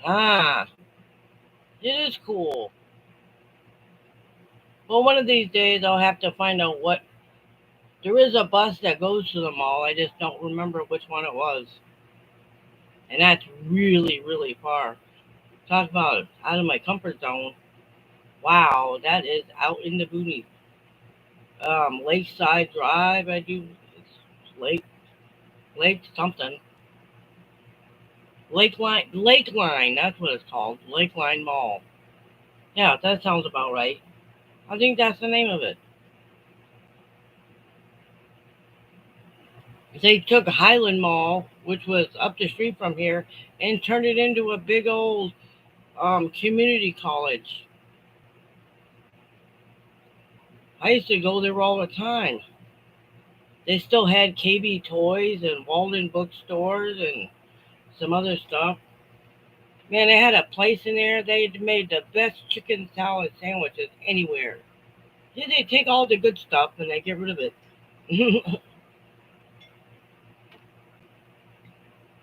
Ah, it is cool. Well, one of these days I'll have to find out what. There is a bus that goes to the mall. I just don't remember which one it was. And that's really, really far. Talk about out of my comfort zone. Wow, that is out in the boonies. Lakeside Drive, I do. It's Lake something. Lakeline, that's what it's called. Lakeline Mall. Yeah, that sounds about right. I think that's the name of it. They took Highland Mall, which was up the street from here, and turned it into a big old community college. I used to go there all the time. They still had KB Toys and Walden Bookstores and some other stuff. Man, they had a place in there. They made the best chicken salad sandwiches anywhere. Yeah, they take all the good stuff and they get rid of it.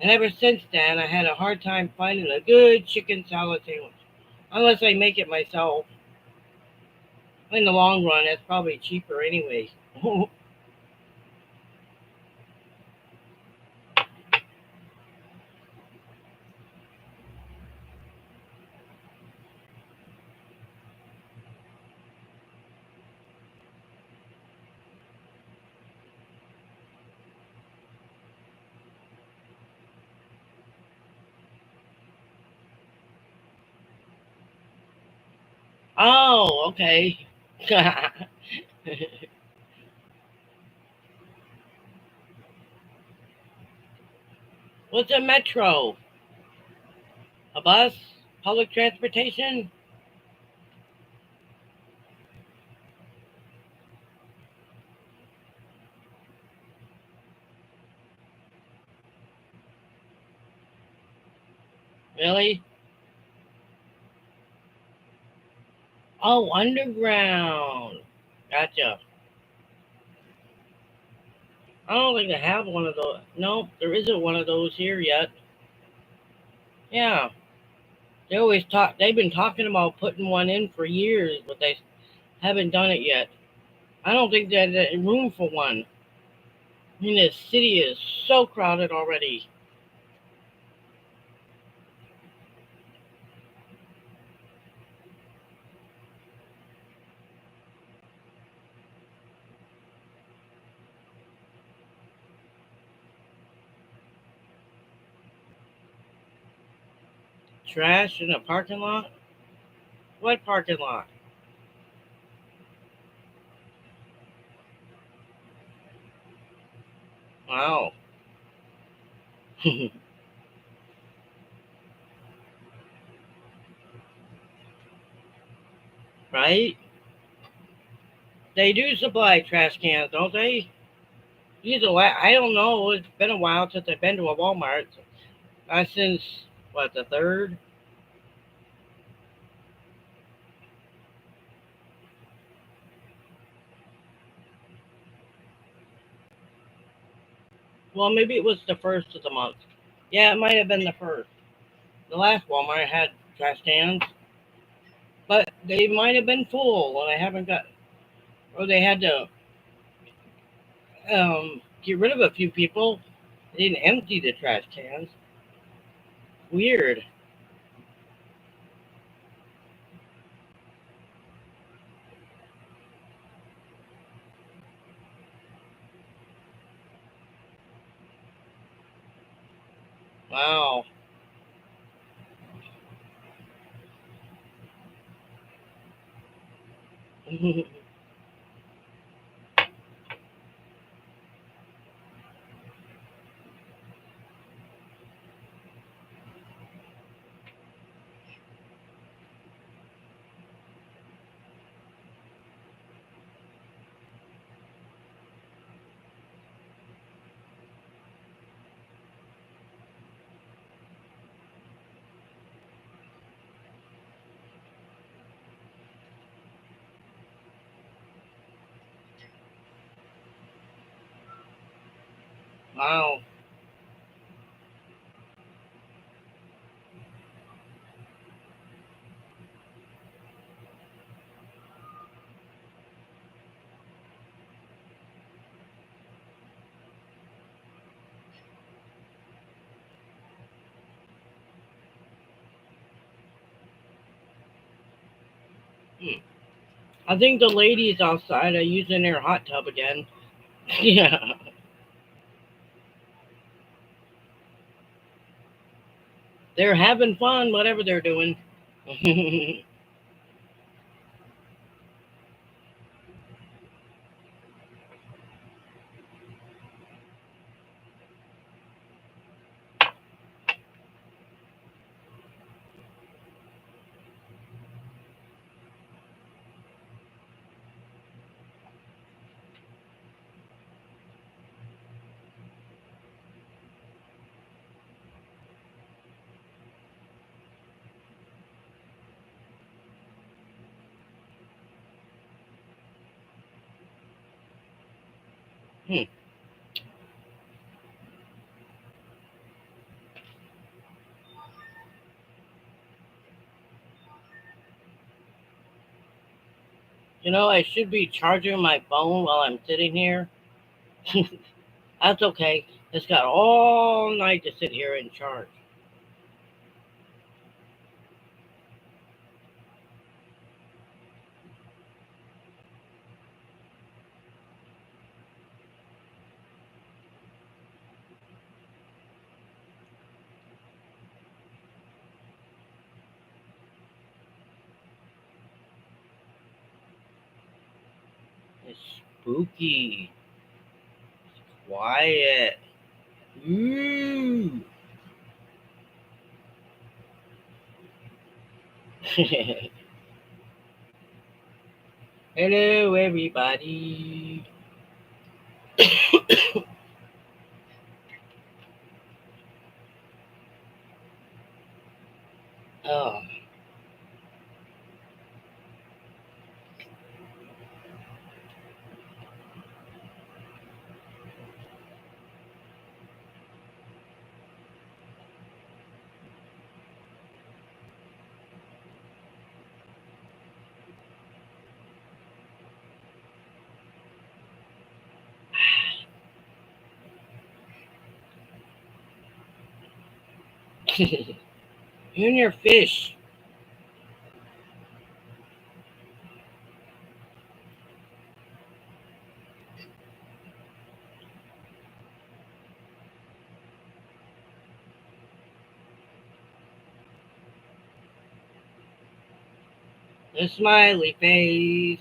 And ever since then, I had a hard time finding a good chicken salad sandwich. Unless I make it myself. In the long run, that's probably cheaper anyway. Oh, okay. What's a metro? A bus? Public transportation? Really? Oh, underground. Gotcha. I don't think they have one of those. No, there isn't one of those here yet. Yeah, they always talk. They've been talking about putting one in for years, but they haven't done it yet. I don't think there's room for one. I mean, the city is so crowded already. Trash in a parking lot? What parking lot? Wow. Right? They do supply trash cans, don't they? I don't know. It's been a while since I've been to a Walmart. Since, what, the third? Well, maybe it was the first of the month. Yeah, it might have been the first. The last Walmart had trash cans, but they might have been full, and I haven't got. Or they had to get rid of a few people. They didn't empty the trash cans. Weird. Wow. Wow. Hmm. I think the ladies outside are using their hot tub again. Yeah. They're having fun, whatever they're doing. Hmm. I should be charging my phone while I'm sitting here. That's okay. It's got all night to sit here and charge. It's spooky. Quiet. Ooh. Hello, everybody. Oh. You and your fish. The smiley face.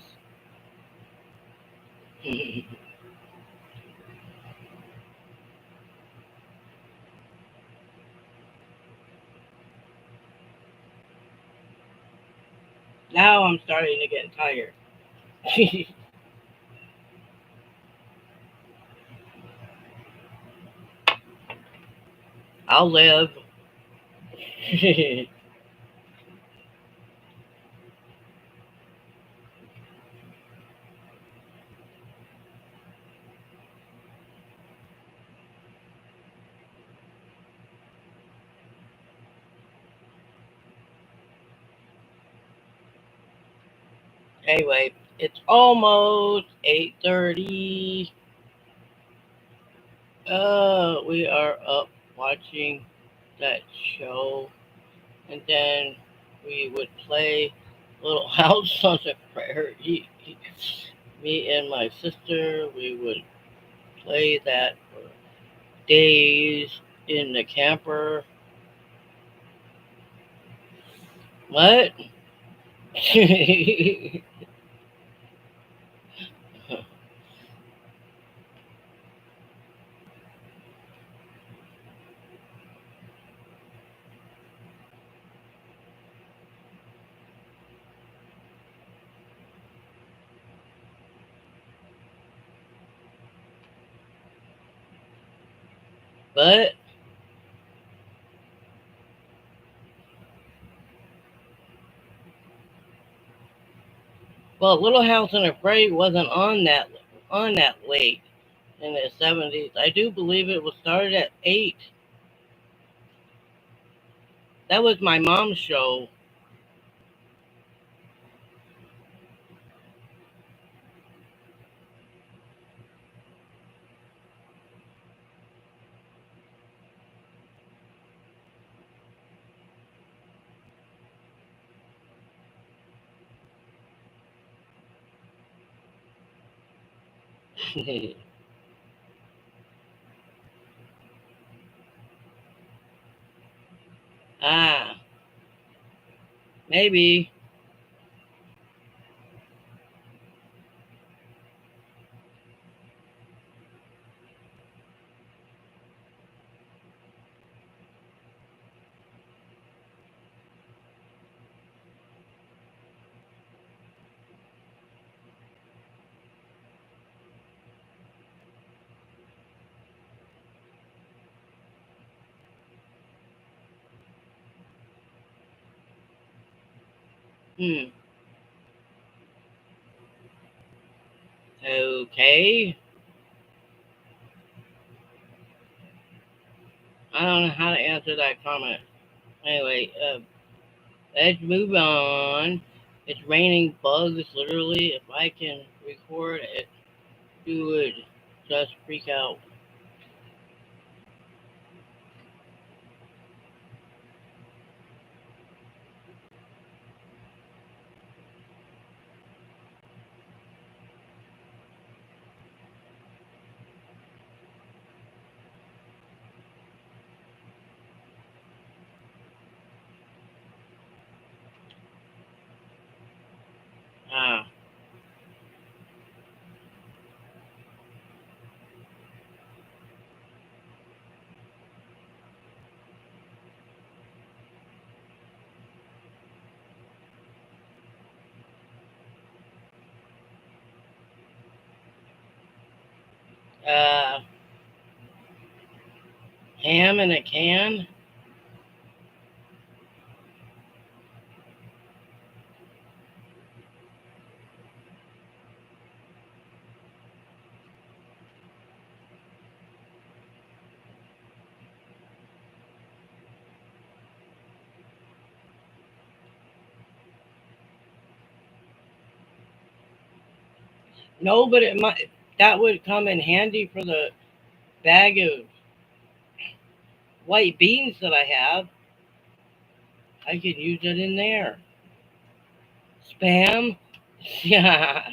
Now I'm starting to get tired. I'll live. Anyway, it's almost 8:30. We are up watching that show, and then we would play Little House on the Prairie. Me and my sister, we would play that for days in the camper. What? But well, Little House on the Prairie wasn't on that late in the 70s. I do believe it was started at 8. That was my mom's show. Ah, maybe. Hmm. Okay. I don't know how to answer that comment. Anyway, let's move on. It's raining bugs, literally. If I can record it, you would just freak out. Ah. Uh, ham in a can? No, but it might. That would come in handy for the bag of white beans that I have. I could use it in there. Spam? Yeah.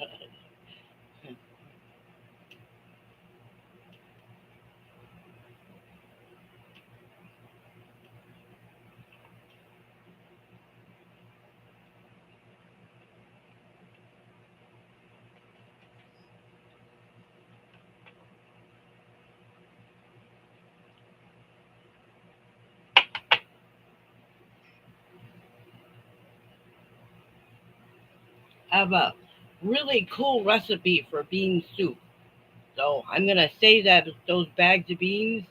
have a really cool recipe for bean soup. So I'm gonna save those bags of beans,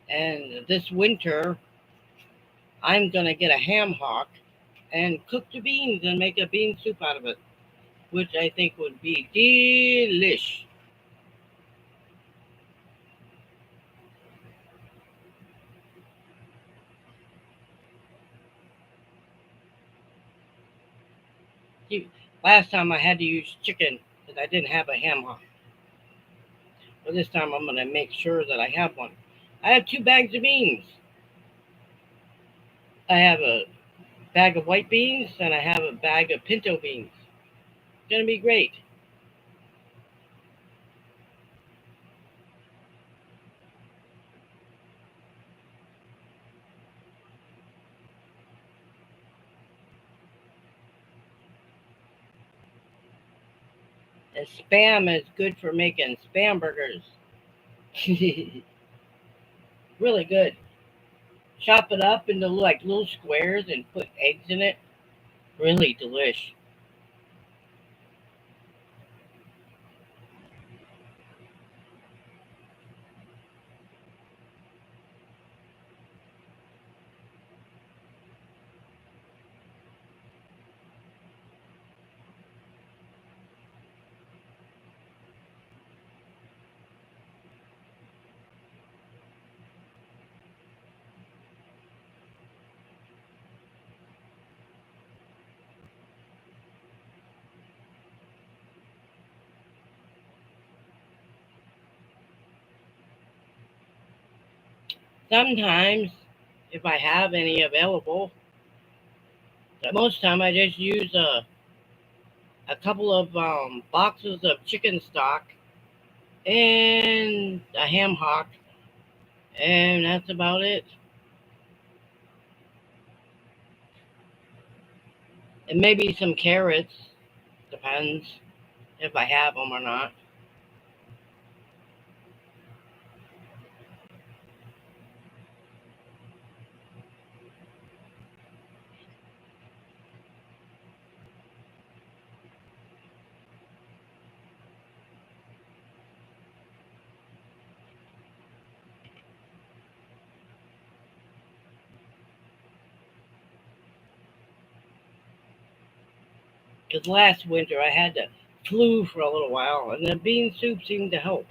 and this winter I'm gonna get a ham hock and cook the beans and make a bean soup out of it, which I think would be delish. See, last time I had to use chicken because I didn't have a ham hock, but this time I'm gonna make sure that I have one. I have 2 bags of beans. I have a bag of white beans and I have a bag of pinto beans. It's gonna be great. And spam is good for making spam burgers. Really good. Chop it up into like little squares and put eggs in it. Really delish. Sometimes, if I have any available, most time I just use a couple of boxes of chicken stock and a ham hock, and that's about it. And maybe some carrots, depends if I have them or not. Because last winter I had the flu for a little while, and the bean soup seemed to help.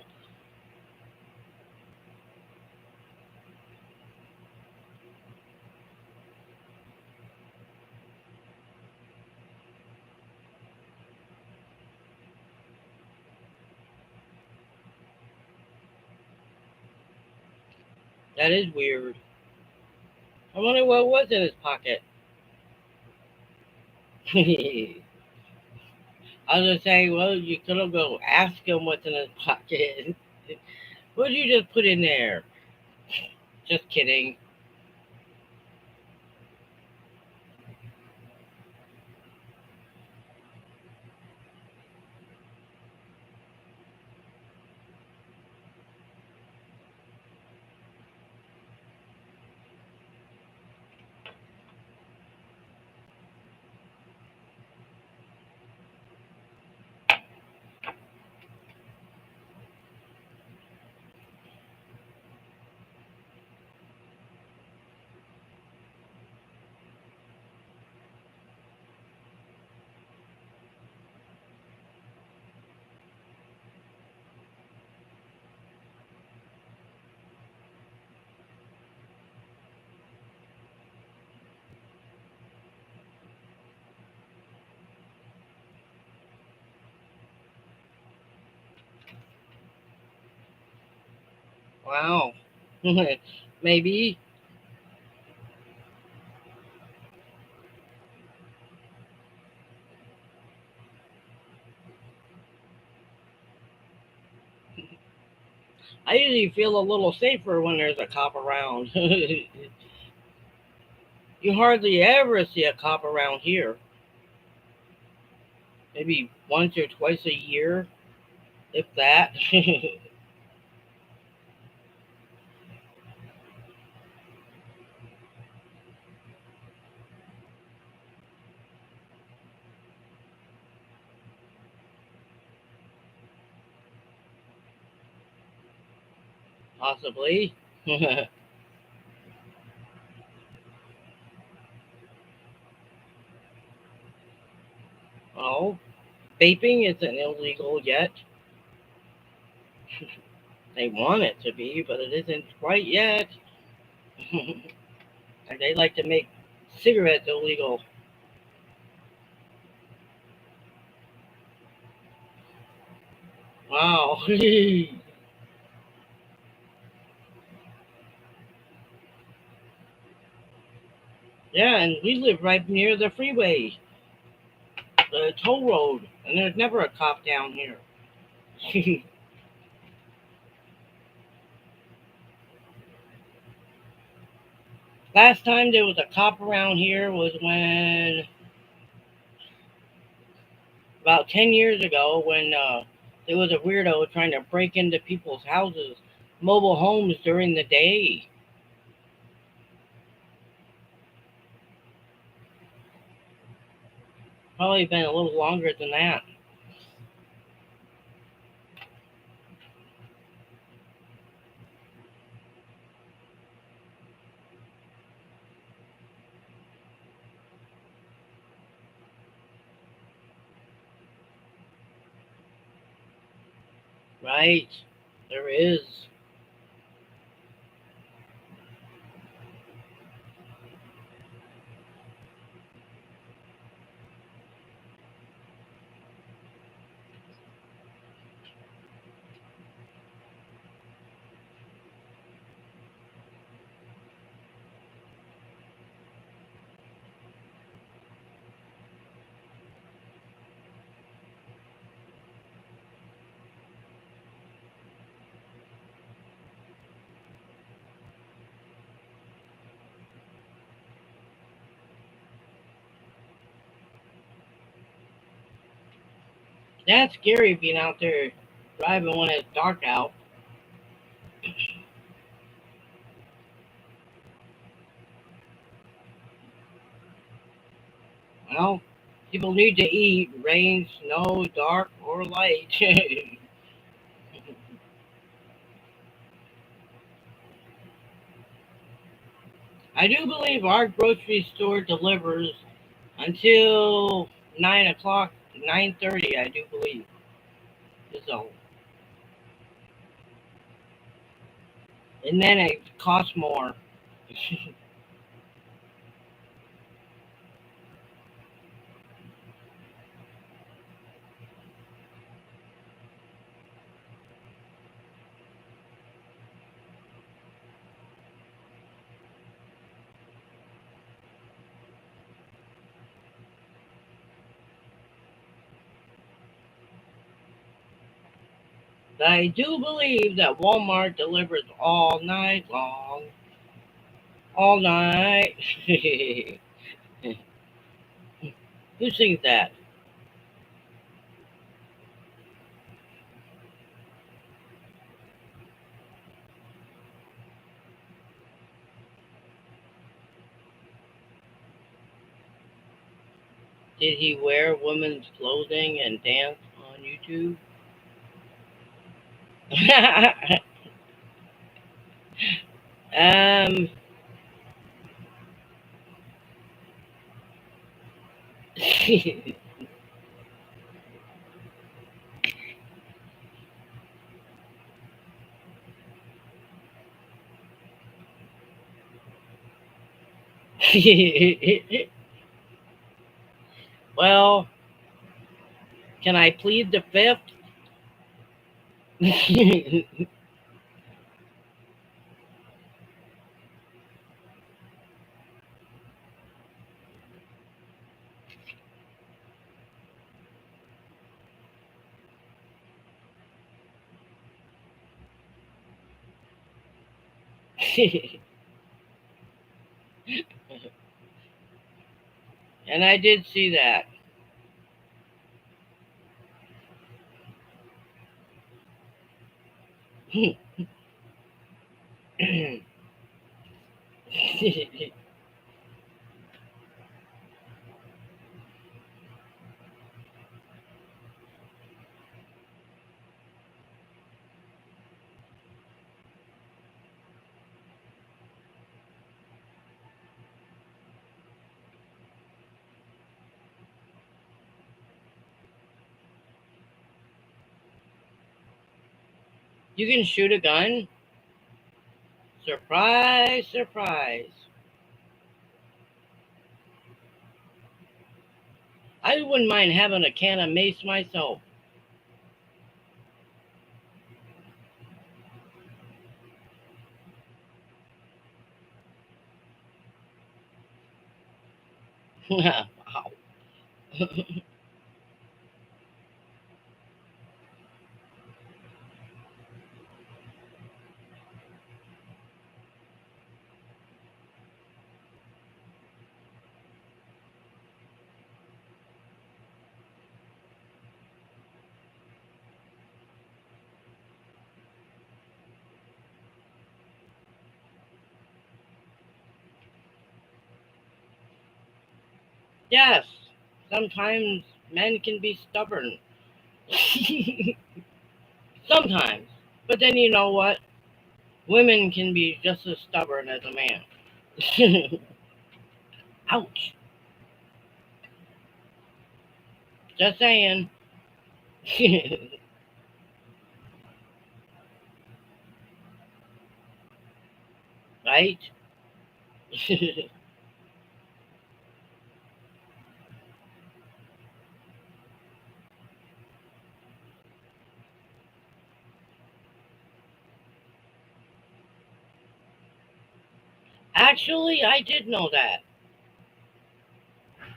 That is weird. I wonder what was in his pocket. I was gonna say, well, you could have go ask him what's in his pocket. What did you just put in there? Just kidding. Wow. Maybe. I usually feel a little safer when there's a cop around. You hardly ever see a cop around here. Maybe once or twice a year, if that. Possibly. Oh, vaping isn't illegal yet. They want it to be, but it isn't quite yet. And they like to make cigarettes illegal. Wow. Yeah, and we live right near the freeway, the toll road, and there's never a cop down here. Last time there was a cop around here was when about 10 years ago when there was a weirdo trying to break into people's houses, mobile homes during the day. Probably been a little longer than that. Right. There is. That's scary being out there driving when it's dark out. Well, people need to eat, rain, snow, dark, or light. I do believe our grocery store delivers until 9 o'clock, 9:30. I do believe. So, and then it costs more. But I do believe that Walmart delivers all night long, all night. Who sings that? Did he wear women's clothing and dance on YouTube? um. Well, can I plead the fifth? And I did see that. You can shoot a gun? Surprise, surprise. I wouldn't mind having a can of mace myself. Wow. Yes, sometimes men can be stubborn. Sometimes. But then you know what? Women can be just as stubborn as a man. Ouch. Just saying. Right? Actually, I did know that.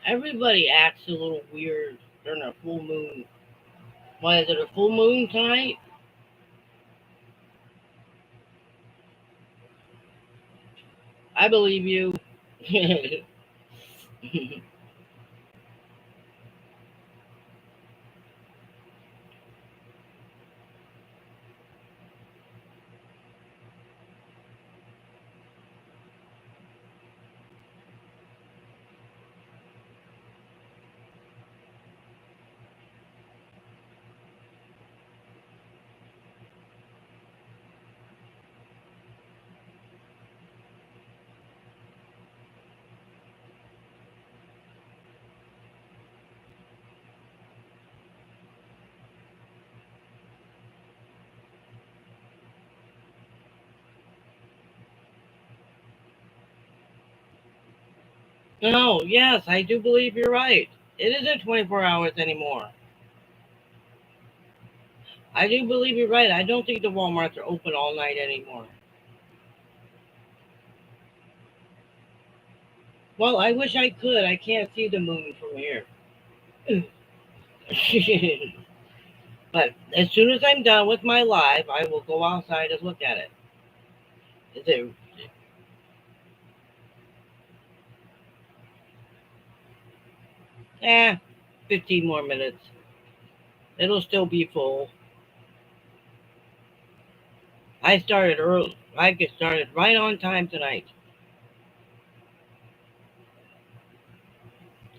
Everybody acts a little weird during a full moon. Why is it a full moon tonight? I believe you. No, yes, I do believe you're right. It isn't 24 hours anymore. I do believe you're right. I don't think the Walmarts are open all night anymore. Well, I wish I could. I can't see the moon from here. But as soon as I'm done with my live, I will go outside and look at it. Is it? 15 more minutes. It'll still be full. I started early. I get started right on time tonight.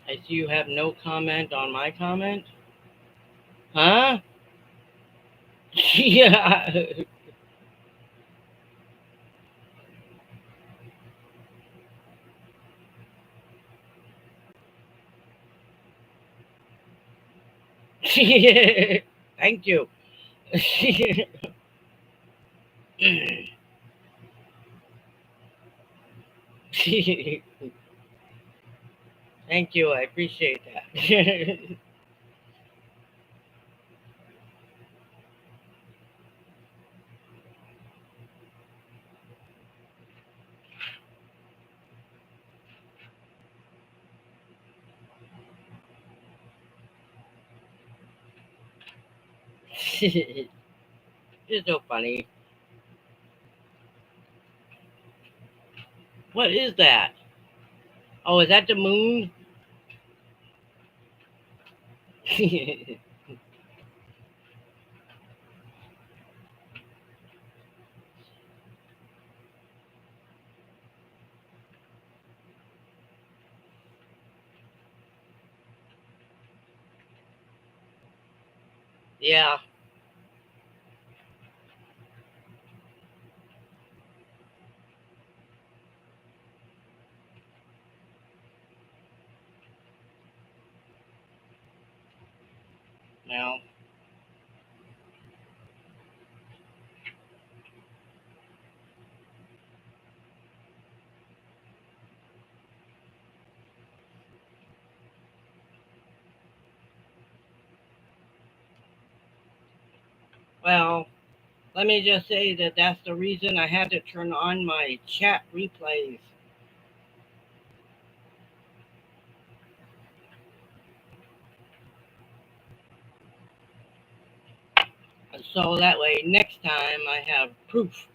I see you have no comment on my comment. Huh? Yeah. Thank you. Thank you. I appreciate that. You're so funny. What is that? Oh, is that the moon? Yeah. Now, Well, let me just say that that's the reason I had to turn on my chat replays. So that way, next time I have proof.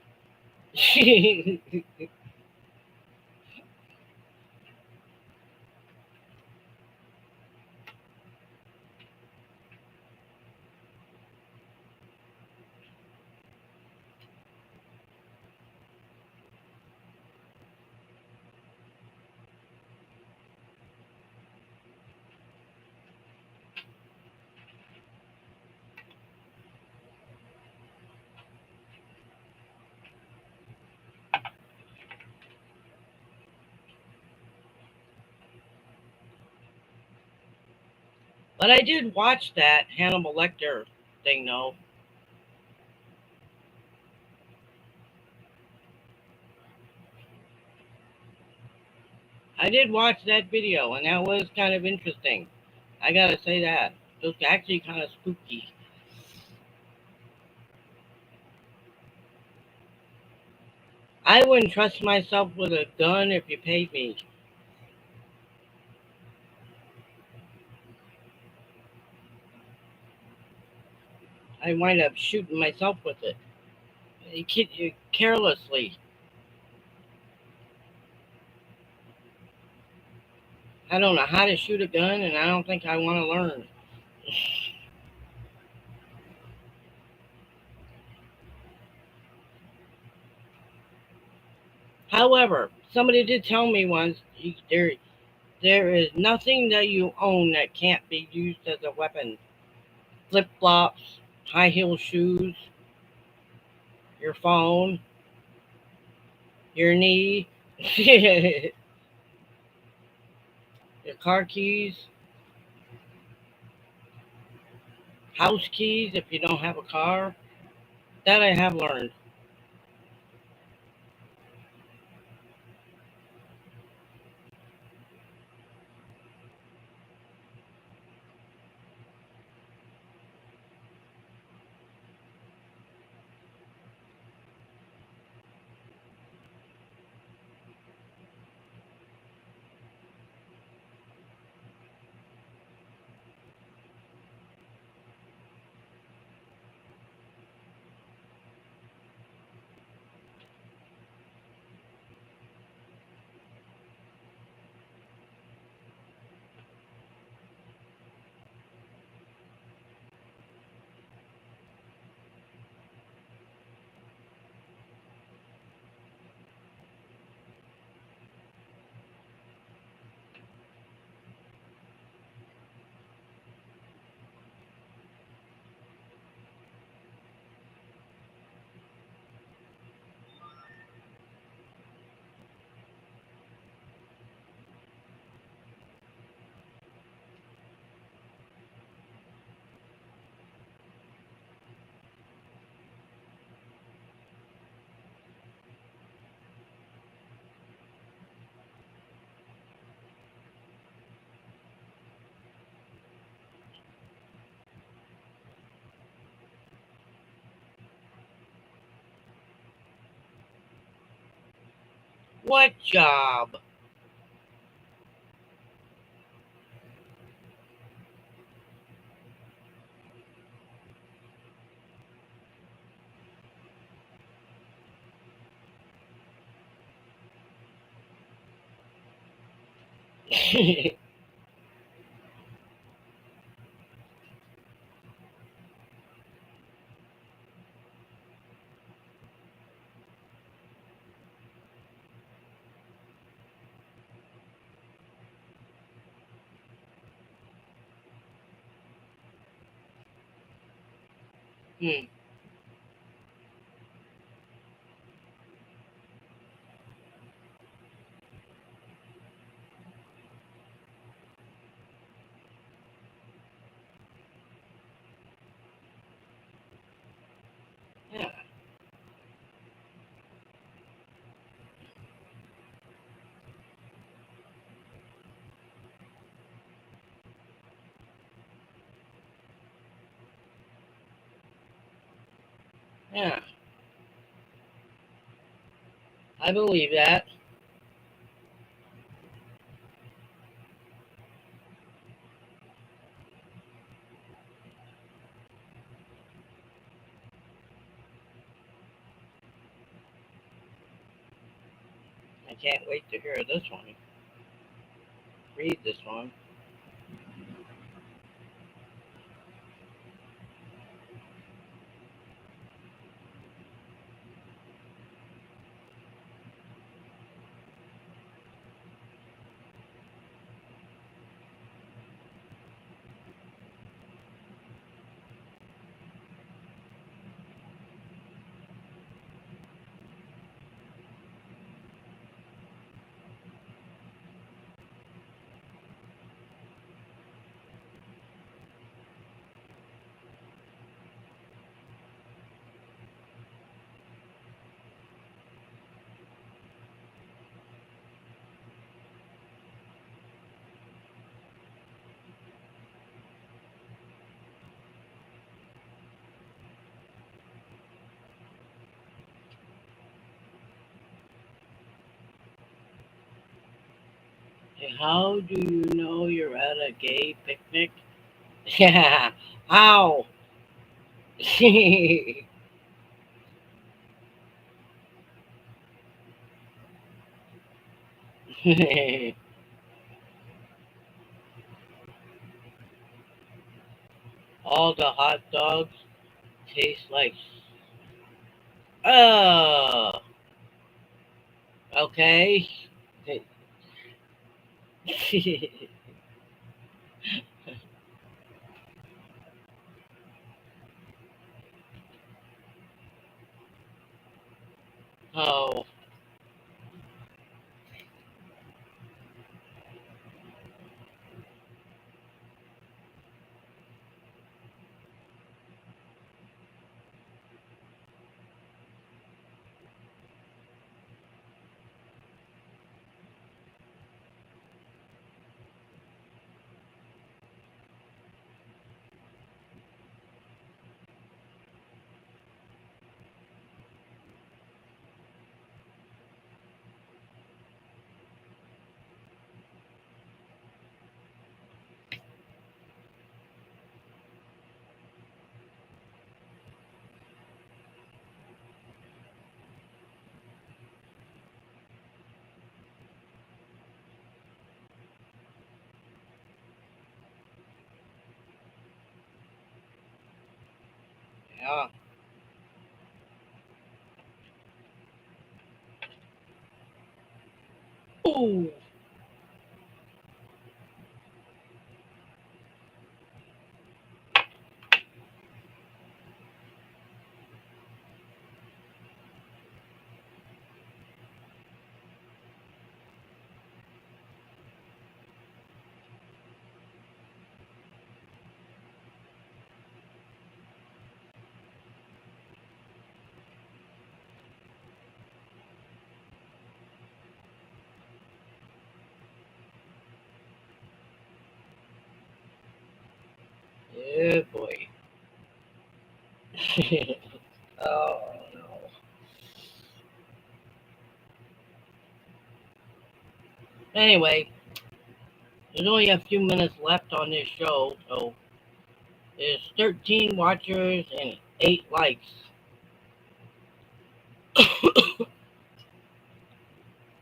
But I did watch that Hannibal Lecter thing, though. I did watch that video, and that was kind of interesting. I gotta say that. It was actually kind of spooky. I wouldn't trust myself with a gun if you paid me. I wind up shooting myself with it. You carelessly. I don't know how to shoot a gun, and I don't think I want to learn. However, somebody did tell me once there is nothing that you own that can't be used as a weapon. Flip flops, high heel shoes, your phone, your knee, your car keys, house keys if you don't have a car. That I have learned. What job? Hmm. Yeah. Yeah, I believe that. I can't wait to hear this one. Read this one. How do you know you're at a gay picnic? Yeah. How? All the hot dogs taste like. Oh, okay. Oh, yeah. Ooh. Yeah, boy. Oh, no. Anyway, there's only a few minutes left on this show, so there's 13 watchers and 8 likes.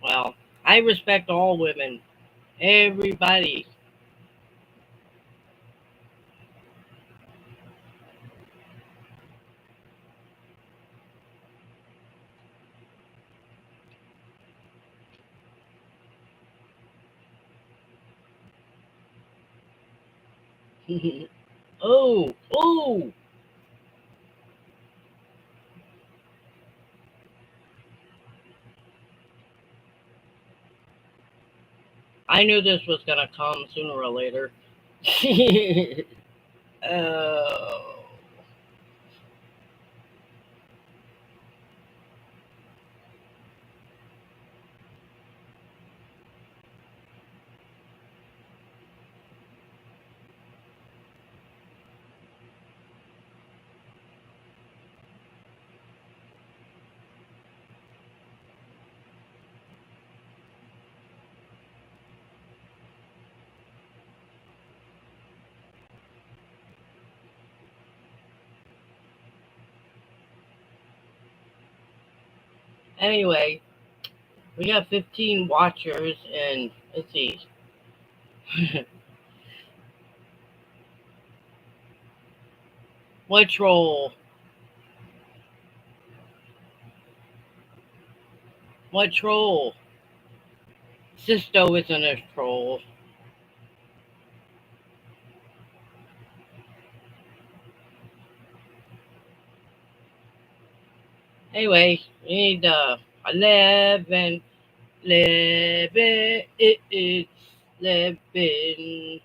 Well, I respect all women. Everybody. Oh, oh! I knew this was gonna come sooner or later. Oh. Anyway, we got 15 watchers, and let's see. What troll? What troll? Sisto isn't a troll. Anyway, we need 11. 11. It's 11.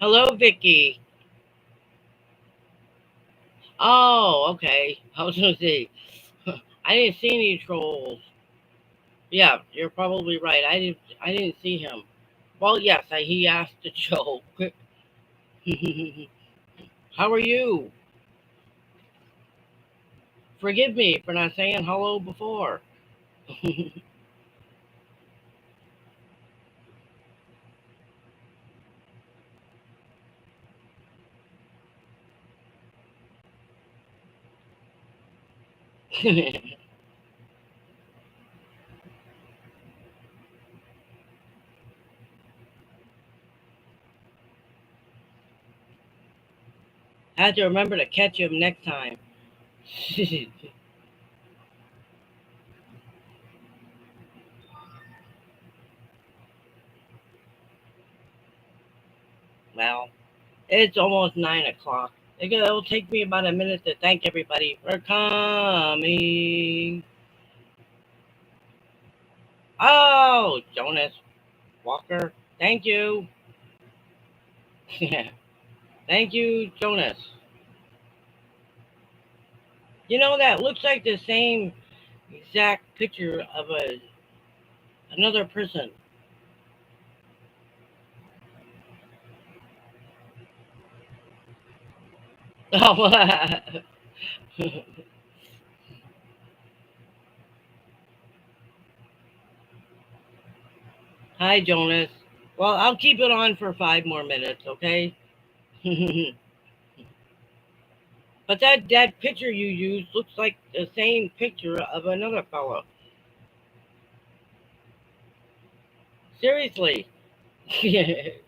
Hello, Vicky. Oh, okay. I was gonna say, I didn't see any trolls. Yeah, you're probably right. I didn't see him. Well, yes, he asked a joke. How are you? Forgive me for not saying hello before. Had to remember to catch him next time. Well, it's almost 9 o'clock. It'll take me about a minute to thank everybody for coming. Oh, Jonas Walker, thank you. Thank you, Jonas. You know that looks like the same exact picture of another person. Oh, hi, Jonas. Well, I'll keep it on for 5 more minutes, okay? But that picture you used looks like the same picture of another fellow. Seriously. Except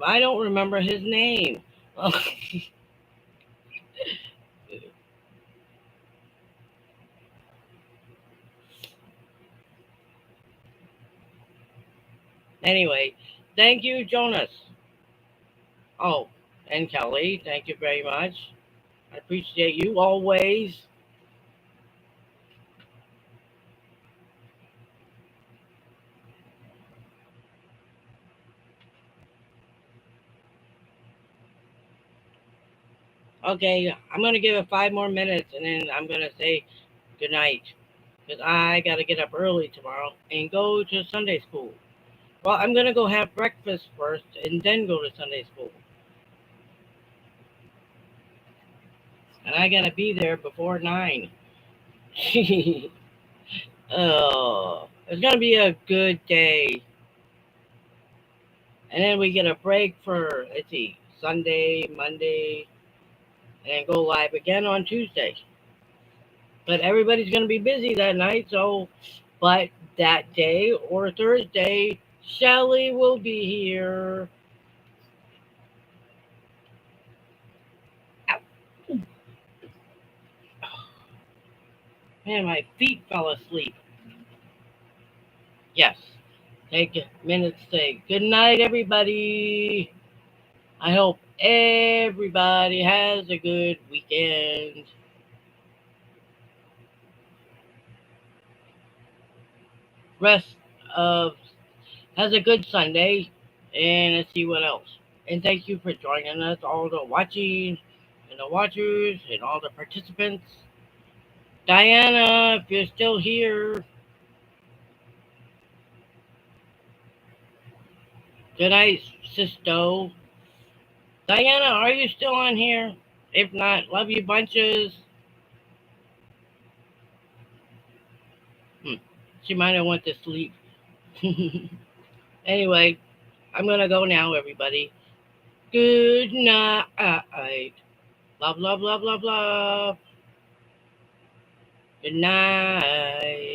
I don't remember his name. Anyway, thank you, Jonas. Oh, and Kelly, thank you very much. I appreciate you always. Okay, I'm gonna give it 5 more minutes and then I'm gonna say good night because I gotta get up early tomorrow and go to Sunday school. Well, I'm gonna go have breakfast first and then go to Sunday school, and I gotta be there before 9. Oh, it's gonna be a good day, and then we get a break for let's see, Sunday, Monday, and then go live again on Tuesday. But everybody's gonna be busy that night, so but that day or Thursday, Shelly will be here. Ow. Man, my feet fell asleep. Yes. Take a minute to say good night, everybody. I hope everybody has a good weekend. Rest of has a good Sunday, and let's see what else. And thank you for joining us, all the watching and the watchers and all the participants. Diana, if you're still here, good night, Sisto. Diana, are you still on here? If not, love you bunches. Hmm. She might have went to sleep. Anyway, I'm gonna go now, everybody. Good night. Love, love, love, love, love. Good night.